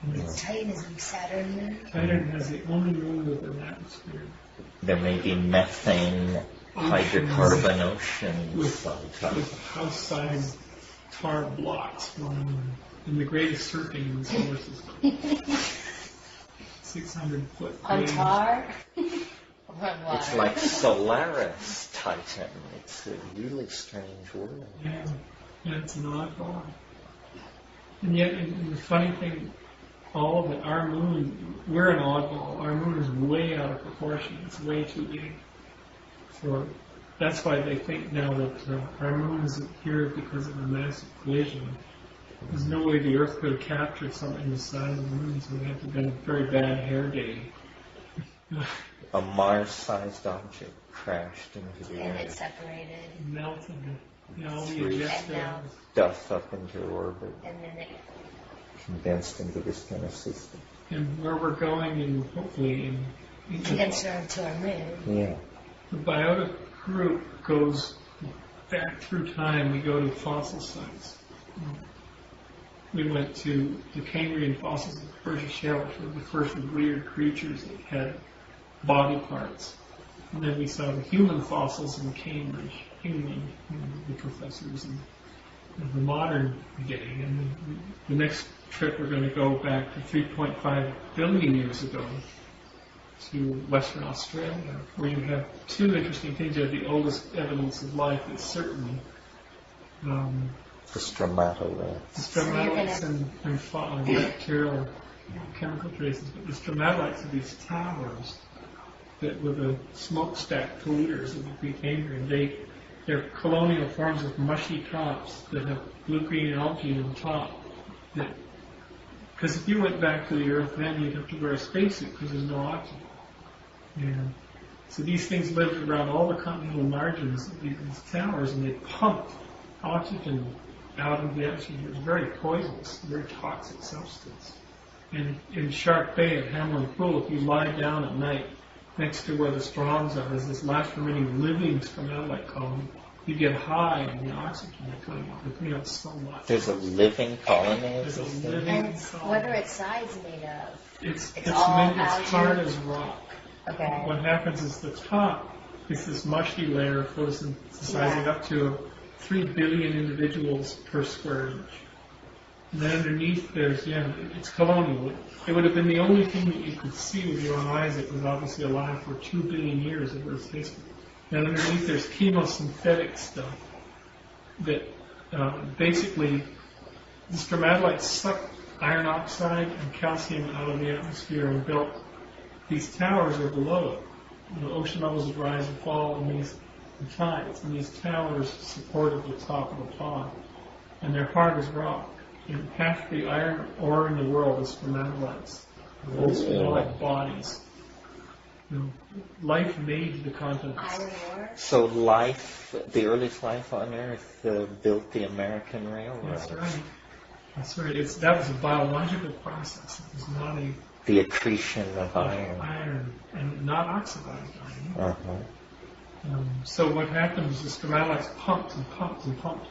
And Titan is a Saturn moon? Titan has the only moon with an atmosphere. there may be methane, hydrocarbon oceans on Titan. With house-sized tar blocks in the greatest surfing in the solar system. 600-foot On waves. tar? On water? It's like Solaris Titan. It's a really strange world. Yeah, it's an oddball. And yet, and the funny thing, all of it, our moon, we're an oddball. Our moon is way out of proportion. It's way too big. That's why they think now that our moon is here because of a massive collision. There's no way the Earth could have captured something the size of the moon, so it had to have been a very bad hair day. A Mars-sized object crashed into the And it Earth, melted. Melted. All the Three. ejecta. stuff up into orbit, And then it condensed into this kind of system. And where we're going, and hopefully in condensed to our moon. Yeah. the biotic group goes back through time. We go to fossil sites. We went to the Cambrian fossils of the Persian shell, which were the first weird creatures that had body parts. And then we saw the human fossils in Cambridge, England, the professors of the modern day. And the next trip we're going to go back to 3.5 billion years ago to Western Australia, where you have 2 interesting things. You have the oldest evidence of life is certainly The stromatolites. stromatolites and bacterial chemical traces. But the stromatolites are these towers that were the smokestack polluters of the Precambrian. They're colonial forms with mushy tops that have blue-green algae on top. Because if you went back to the Earth then, you'd have to wear a spacesuit because there's no oxygen. And so these things lived around all the continental margins of these towers, and they pumped oxygen out of the atmosphere. It was very poisonous, very toxic substance. And in Shark Bay at Hamlin Pool, if you lie down at night next to where the stroms are, there's this last remaining living stromatolite colony. You get high in the oxygen they're putting out so much. There's a living colony of There's a this living thing? And colony. what are its sides made of? It's all hard algae? as rock. Okay. What happens is the top is this mushy layer photosynthesizing Yeah. up to 3 billion individuals per square inch. And then underneath it's colonial. It would have been the only thing that you could see with your own eyes that was obviously alive for 2 billion years of Earth's history. And underneath there's chemosynthetic stuff that basically the stromatolites sucked iron oxide and calcium out of the atmosphere and built these towers are below it. the ocean levels would rise and fall in these tides, and these towers supported the top of the pond, and they're hard as rock. And half the iron ore in the world is stromatolites. Those stromatolite bodies. You know, life made the continents. Iron ore? So life, the earliest life on Earth built the American Railroad. That's right. That's right. That was a biological process. It was not The accretion of iron. iron and not oxidized iron. Uh-huh. So what happened is the stromatolites pumped and pumped and pumped.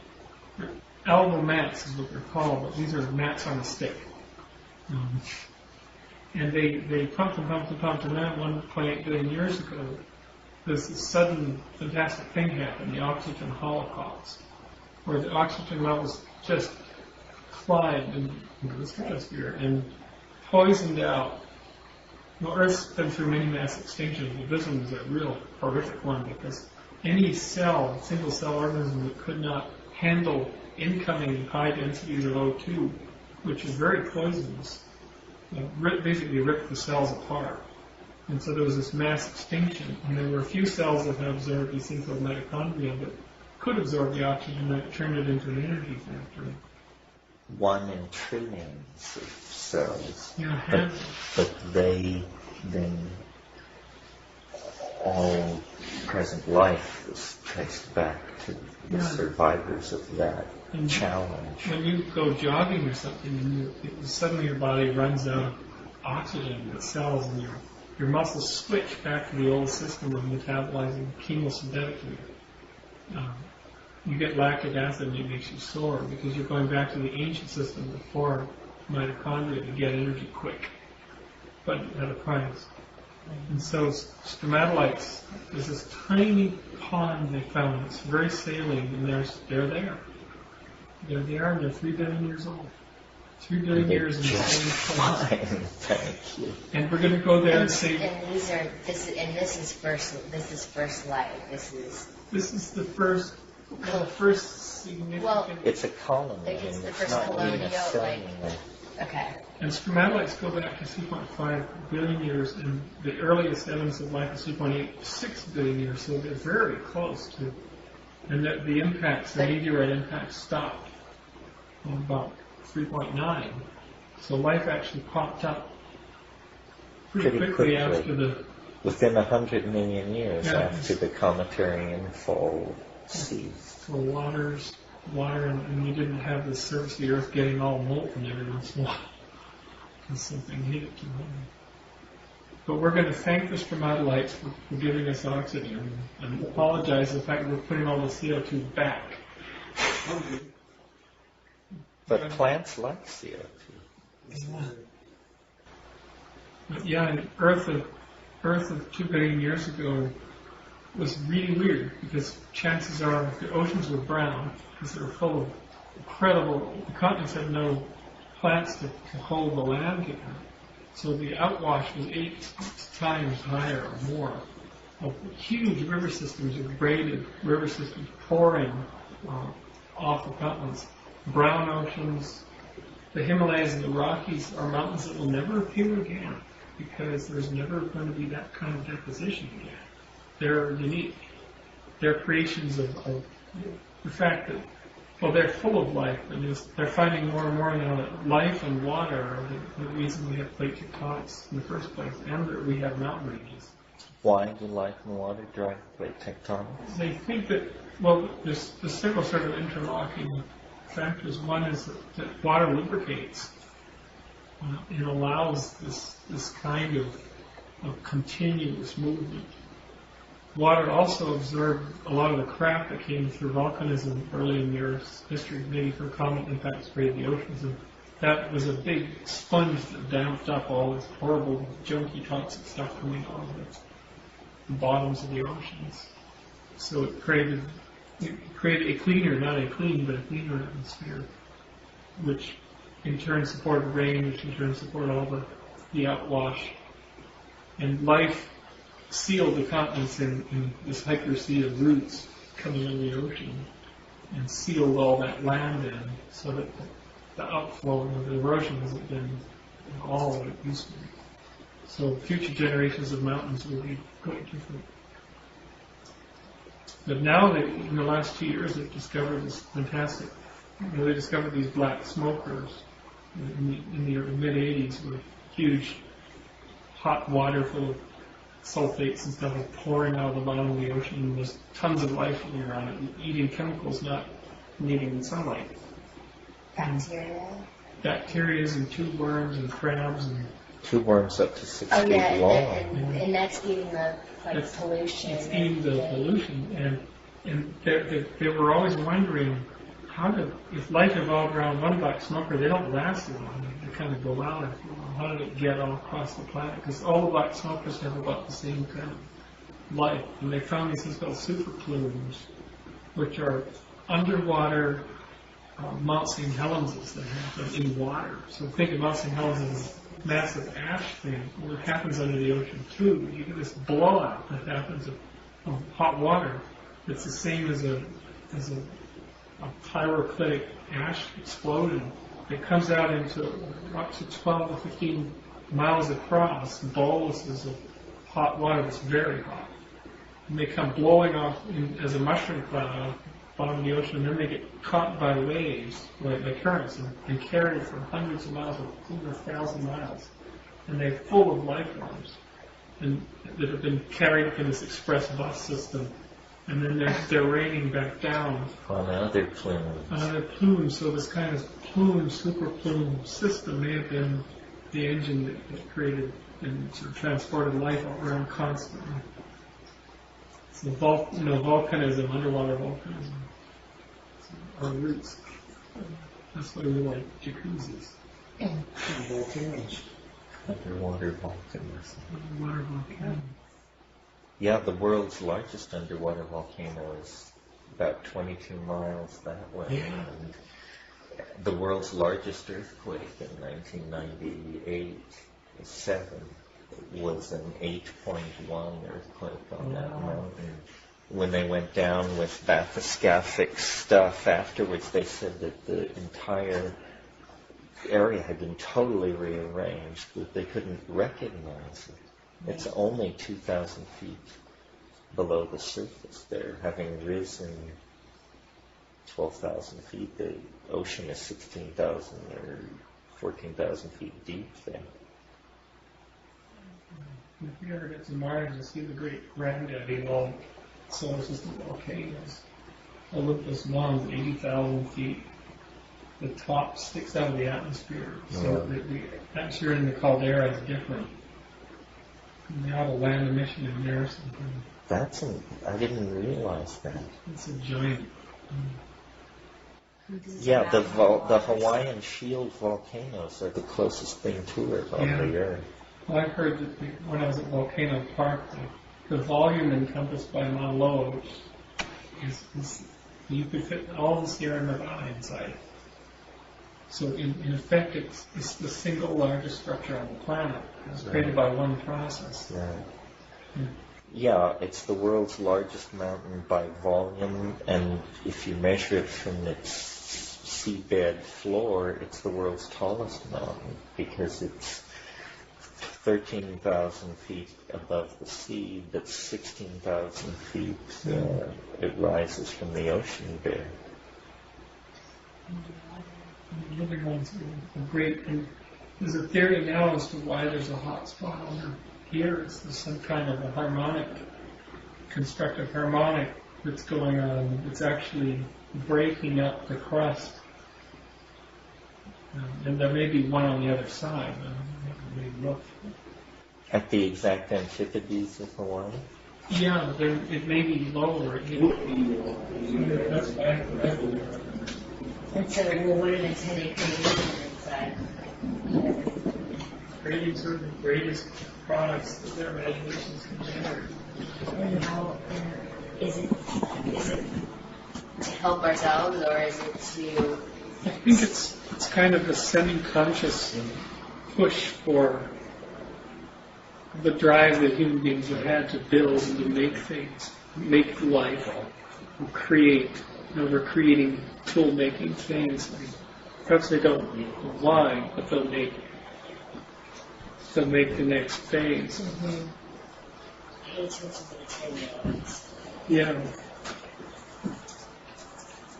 Elbow mats is what they're called, but these are mats on a stick. And they pumped and pumped and pumped, and then at 1.8 billion years ago, this sudden fantastic thing happened, the oxygen holocaust, where the oxygen levels just climbed into the stratosphere and poisoned out. Well, Earth's been through many mass extinctions, but this one was a real horrific one because any single cell organism that could not handle incoming high densities of O2, which is very poisonous, basically ripped the cells apart. And so there was this mass extinction, and there were a few cells that had absorbed these things called mitochondria that could absorb the oxygen and turned it into an energy factory. 1 in trillions of cells. Yeah, But they then, all present life is traced back to the survivors of that challenge. When you go jogging or something, and suddenly your body runs out of oxygen, the cells, and your muscles switch back to the old system of metabolizing chemosynthetically. You get lactic acid and it makes you sore because you're going back to the ancient system before mitochondria to get energy quick, but at a price. And so stromatolites, there's this tiny pond they found that's very saline, and they're there. They're there, and they're 3 billion years old. 3 billion years in the same place. Thank you. And we're going to go there and see. And this is first life. This is the first significant. Well, It's a colony. It's the and first not really colonial, necessarily okay. And stromatolites go back to 3.5 billion years, and the earliest evidence of life is 3.86 billion years, so they're very close to. And that the meteorite impacts stopped in about 3.9. So life actually popped up pretty quickly after the. Within 100 million years Yeah, after the cometary infall ceased. So water, and you didn't have the surface of the Earth getting all molten every once in a while because something hit it too hard. But we're going to thank the stromatolites for giving us oxygen and apologize for the fact that we're putting all the CO2 back. But plants like CO2. But yeah, and Earth of 2 billion years ago was really weird because chances are the oceans were brown because they were full of the continents had no plants to hold the land together. So the outwash was 8 times higher or more. Huge river systems, braided river systems pouring off the continents. Brown oceans. The Himalayas and the Rockies are mountains that will never appear again because there's never going to be that kind of deposition again. They're unique. They're creations of the fact that, well, they're full of life, and they're finding more and more now that life and water are the reason we have plate tectonics in the first place, and that we have mountain ranges. Why do life and water drive plate tectonics? They think that, well, there's several sort of interlocking factors. One is that water lubricates and allows this kind of continuous movement. Water also absorbed a lot of the crap that came through volcanism early in the Earth's history, maybe from comet impacts created the oceans, and that was a big sponge that damped up all this horrible, junky, toxic stuff coming out of the bottoms of the oceans. So it created a cleaner, not a clean, but a cleaner atmosphere, which in turn supported rain, which in turn supported all the outwash. And life sealed the continents in this hyper sea of roots coming in the ocean and sealed all that land in so that the outflow of the erosion hasn't been all what it used to be. So future generations of mountains will be quite different. But now, in the last 2 years, they've discovered this fantastic, they discovered these black smokers in the mid-'80s with huge hot water full of sulfates and stuff pouring out of the bottom of the ocean, and there's tons of life living around it, eating chemicals, not needing sunlight. Bacteria. Bacteria and tube worms and crabs and Tube worms up to 6 Oh feet yeah, long. and that's eating the pollution. It's eating the pollution, and they were always wondering if life evolved around one black smoker, they don't last as long. They kind of go out after a while. How did it get all across the planet? Because all the black smokers have about the same kind of life, and they found these things called super plumes, which are underwater Mount St. Helens that happen in water. So think of Mount St. Helens as a massive ash thing. Well, it happens under the ocean too. You get this blowout that happens of hot water. It's the same as a pyroclitic ash explosion. It comes out into up to 12 to 15 miles across, boluses of hot water that's very hot. And they come blowing off as a mushroom cloud off the bottom of the ocean, and then they get caught by waves, by currents, and carried for hundreds of miles, or over 1,000 miles. And they're full of life forms and that have been carried up in this express bus system. And then they're raining back down On other plumes. on plumes. So this kind of super plume system may have been the engine that created and sort of transported life around constantly. So volcanism, underwater volcanism, are roots. That's why we like jacuzzis. Volcanoes. Underwater volcanoes. Underwater volcanoes. Yeah, the world's largest underwater volcano is about 22 miles that way. Yeah. And the world's largest earthquake in 1998, 7, was an 8.1 earthquake on that mountain. When they went down with bathyscaphic stuff afterwards, they said that the entire area had been totally rearranged, but they couldn't recognize it. It's only 2,000 feet below the surface there, having risen 12,000 feet. The ocean is 16,000 or 14,000 feet deep there. If you ever get to Mars and see the great granddaddy of all solar system volcanoes, Olympus Mons, 80,000 feet. The top sticks out of the atmosphere, so the atmosphere in the caldera is different. And they have a land emission in there or something. I didn't realize that. It's a giant. Yeah, the Hawaiian Shield volcanoes are the closest thing to it on the Earth. Well, I've heard that when I was at Volcano Park, the volume encompassed by Mauna Loa, which is you could fit all the Sierra Nevada inside. So in effect, it's the single largest structure on the planet. It was created by one process. Right. Yeah, it's the world's largest mountain by volume, and if you measure it from its seabed floor, it's the world's tallest mountain because it's 13,000 feet above the sea, but 16,000 feet it rises from the ocean bed. Living ones are great. And there's a theory now as to why there's a hot spot over here. It's some kind of a harmonic, constructive harmonic that's going on. It's actually breaking up the crust. And there may be one on the other side. At the exact antipodes of Hawaii? Yeah, it may be lower. That's why And so, what did it tell you inside? creating sort of the greatest products that their imaginations can generate. And how is it to help ourselves, or is it to? I think it's kind of a semi-conscious push for the drive that human beings have had to build and to make things, make life, and create. We're creating tool-making things. Perhaps they don't know why, but they'll make it. to make the next phase. Mm-hmm. Pay attention to the 10-year-olds. Yeah.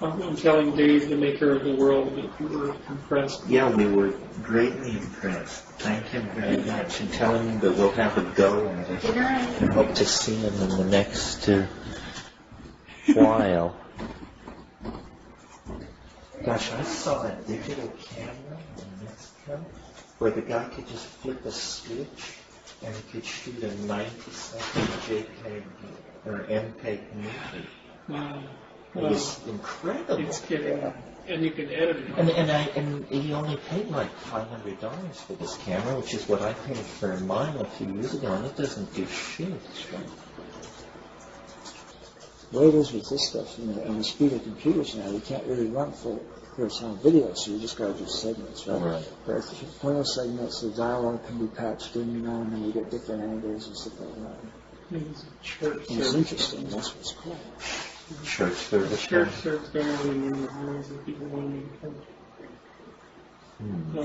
I'm telling Dave, the maker of the world, that you were impressed. Yeah, we were greatly impressed. Thank him very much, and tell him that we'll have a go at it. Good night. I hope to see him in the next while. Gosh, I saw a digital camera in Mexico where the guy could just flip a switch and he could shoot a 90-second JPEG or MPEG movie. Wow. It was incredible. It's getting, and you can edit it. And he only paid like $500 for this camera, which is what I paid for mine a few years ago, and it doesn't do shit. The way it is with this stuff, and the speed of computers now, you can't really run full horizontal video, so you just got to do segments, right? Right. But if you point those segments, the dialogue can be patched in, and then you get different angles and stuff like that. It's a church And it's service. interesting, that's what's cool. Church service. Church service going on in the homes and people wanting to come.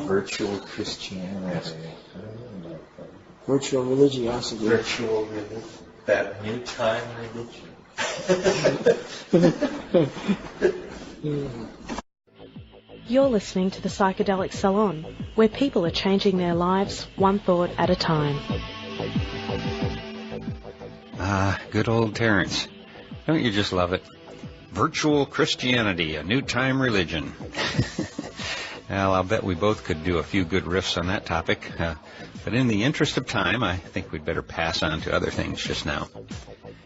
Virtual Christianity. Virtual religiosity. Virtual religion. That new time religion. You're listening to the Psychedelic Salon, where people are changing their lives one thought at a time. Ah, good old Terence. Don't you just love it? Virtual Christianity, a new time religion. Well, I'll bet we both could do a few good riffs on that topic. But in the interest of time, I think we'd better pass on to other things just now.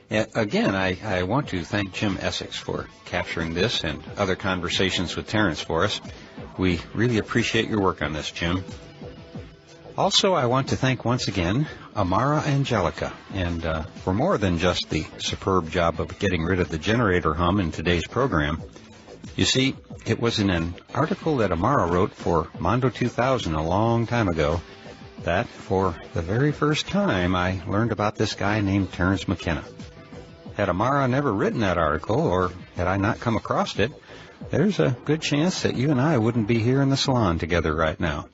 Again, I want to thank Jim Essex for capturing this and other conversations with Terence for us. We really appreciate your work on this, Jim. Also, I want to thank once again Amara Angelica, and for more than just the superb job of getting rid of the generator hum in today's program. You see, it was in an article that Amara wrote for Mondo 2000 a long time ago that, for the very first time, I learned about this guy named Terence McKenna. Had Amara never written that article, or had I not come across it, there's a good chance that you and I wouldn't be here in the salon together right now.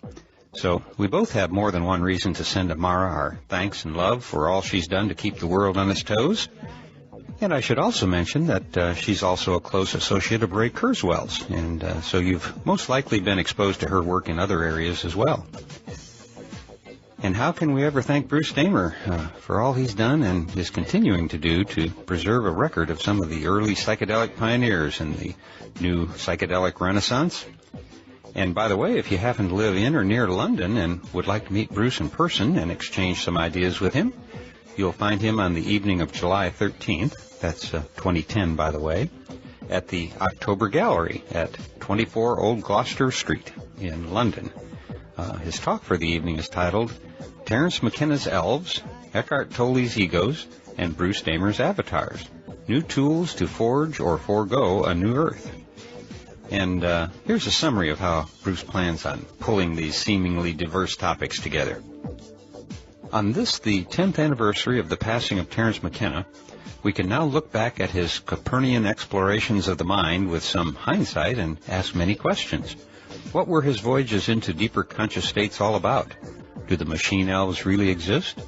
So we both have more than one reason to send Amara our thanks and love for all she's done to keep the world on its toes. And I should also mention that she's also a close associate of Ray Kurzweil's, and so you've most likely been exposed to her work in other areas as well. And how can we ever thank Bruce Damer for all he's done and is continuing to do to preserve a record of some of the early psychedelic pioneers in the new psychedelic renaissance? And by the way, if you happen to live in or near London and would like to meet Bruce in person and exchange some ideas with him, you'll find him on the evening of July 13th, that's 2010 by the way, at the October Gallery at 24 Old Gloucester Street in London. His talk for the evening is titled Terence McKenna's Elves, Eckhart Tolle's Egos, and Bruce Damer's Avatars, New Tools to Forge or Forego a New Earth. And here's a summary of how Bruce plans on pulling these seemingly diverse topics together. On this, the 10th anniversary of the passing of Terence McKenna, we can now look back at his Copernican explorations of the mind with some hindsight and ask many questions. What were his voyages into deeper conscious states all about? Do the machine elves really exist?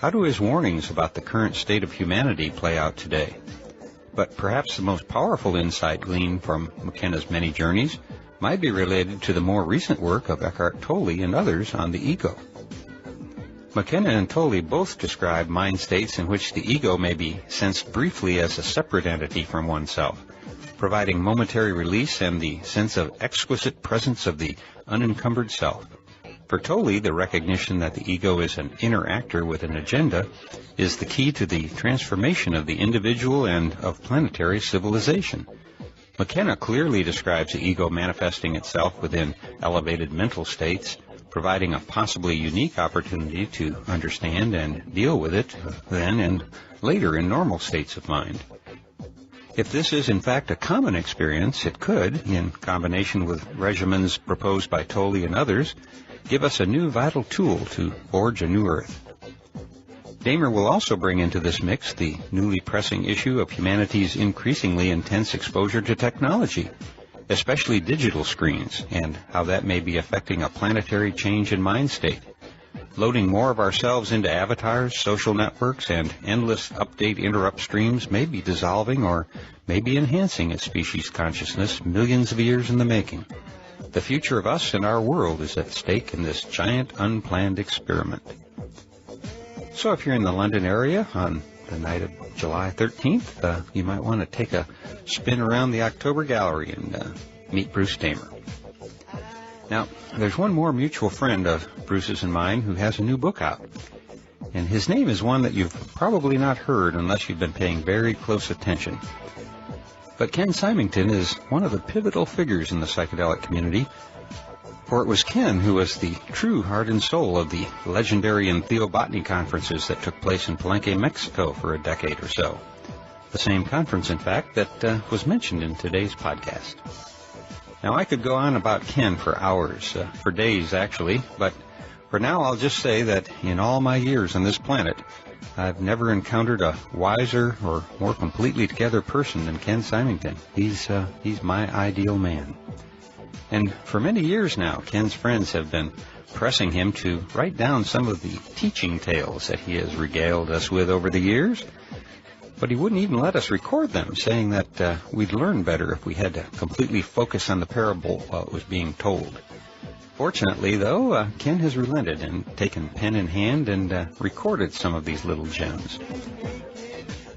How do his warnings about the current state of humanity play out today? But perhaps the most powerful insight gleaned from McKenna's many journeys might be related to the more recent work of Eckhart Tolle and others on the ego. McKenna and Tolle both describe mind states in which the ego may be sensed briefly as a separate entity from oneself, providing momentary release and the sense of exquisite presence of the unencumbered self. For Tolle, the recognition that the ego is an inner actor with an agenda is the key to the transformation of the individual and of planetary civilization. McKenna clearly describes the ego manifesting itself within elevated mental states, providing a possibly unique opportunity to understand and deal with it then and later in normal states of mind. If this is in fact a common experience, it could, in combination with regimens proposed by Tolle and others, give us a new vital tool to forge a new earth. Damer will also bring into this mix the newly pressing issue of humanity's increasingly intense exposure to technology, especially digital screens, and how that may be affecting a planetary change in mind state. loading more of ourselves into avatars, social networks, and endless update interrupt streams may be dissolving or may be enhancing a species' consciousness millions of years in the making. The future of us and our world is at stake in this giant unplanned experiment. So if you're in the London area on the night of July 13th, you might want to take a spin around the October Gallery and meet Bruce Damer. Now, there's one more mutual friend of Bruce's and mine who has a new book out. And his name is one that you've probably not heard unless you've been paying very close attention. But Ken Symington is one of the pivotal figures in the psychedelic community, for it was Ken who was the true heart and soul of the legendary entheobotany conferences that took place in Palenque, Mexico for a decade or so. The same conference, in fact, that was mentioned in today's podcast. Now, I could go on about Ken for hours, for days actually, but for now I'll just say that in all my years on this planet, I've never encountered a wiser or more completely together person than Ken Symington. He's my ideal man. And for many years now, Ken's friends have been pressing him to write down some of the teaching tales that he has regaled us with over the years. But he wouldn't even let us record them, saying that we'd learn better if we had to completely focus on the parable while it was being told. Fortunately, though, Ken has relented and taken pen in hand and recorded some of these little gems.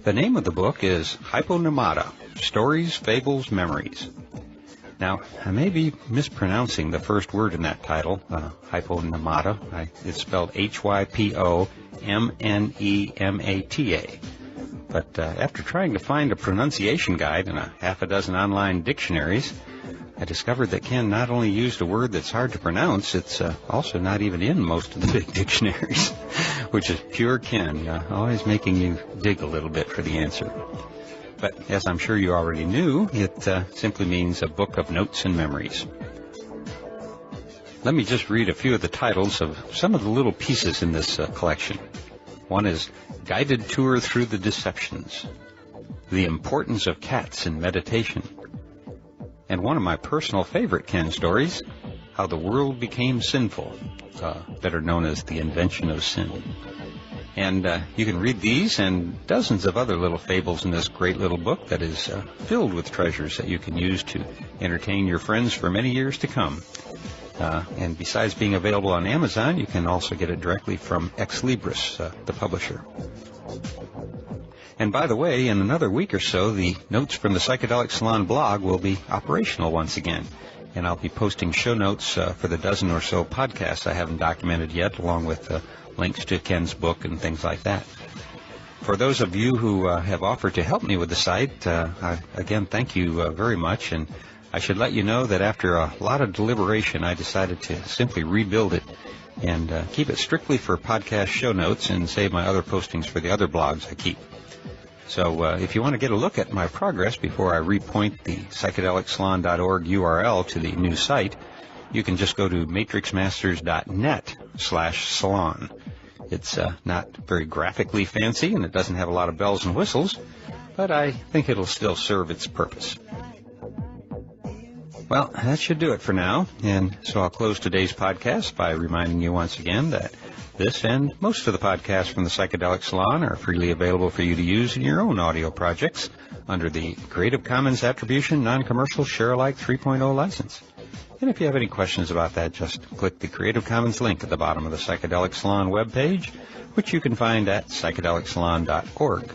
The name of the book is Hyponemata, Stories, Fables, Memories. Now, I may be mispronouncing the first word in that title, Hyponemata. It's spelled Hyponemata. But after trying to find a pronunciation guide in a half a dozen online dictionaries, I discovered that Ken not only used a word that's hard to pronounce, it's also not even in most of the big dictionaries, which is pure Ken, always making you dig a little bit for the answer. But as I'm sure you already knew, it simply means a book of notes and memories. Let me just read a few of the titles of some of the little pieces in this collection. One is Guided Tour Through the Deceptions, The Importance of Cats in Meditation, and one of my personal favorite Ken stories, How the World Became Sinful, better known as The Invention of Sin. And you can read these and dozens of other little fables in this great little book that is filled with treasures that you can use to entertain your friends for many years to come. And besides being available on Amazon, you can also get it directly from Ex Libris, the publisher. And by the way, in another week or so, the notes from the Psychedelic Salon blog will be operational once again. And I'll be posting show notes for the dozen or so podcasts I haven't documented yet, along with links to Ken's book and things like that. For those of you who have offered to help me with the site, again, thank you very much. And I should let you know that after a lot of deliberation, I decided to simply rebuild it and keep it strictly for podcast show notes and save my other postings for the other blogs I keep. So if you want to get a look at my progress before I repoint the psychedelicsalon.org URL to the new site, you can just go to matrixmasters.net/salon. It's not very graphically fancy, and it doesn't have a lot of bells and whistles, but I think it'll still serve its purpose. Well, that should do it for now, and so I'll close today's podcast by reminding you once again that this and most of the podcasts from the Psychedelic Salon are freely available for you to use in your own audio projects under the Creative Commons Attribution Non-Commercial Share-alike 3.0 license. And if you have any questions about that, just click the Creative Commons link at the bottom of the Psychedelic Salon webpage, which you can find at psychedelicsalon.org.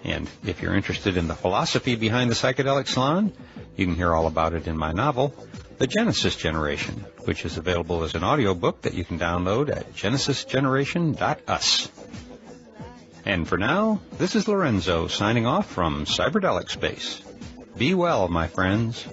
And if you're interested in the philosophy behind the Psychedelic Salon, you can hear all about it in my novel, The Genesis Generation, which is available as an audiobook that you can download at genesisgeneration.us. And for now, this is Lorenzo signing off from Cyberdelic Space. Be well, my friends.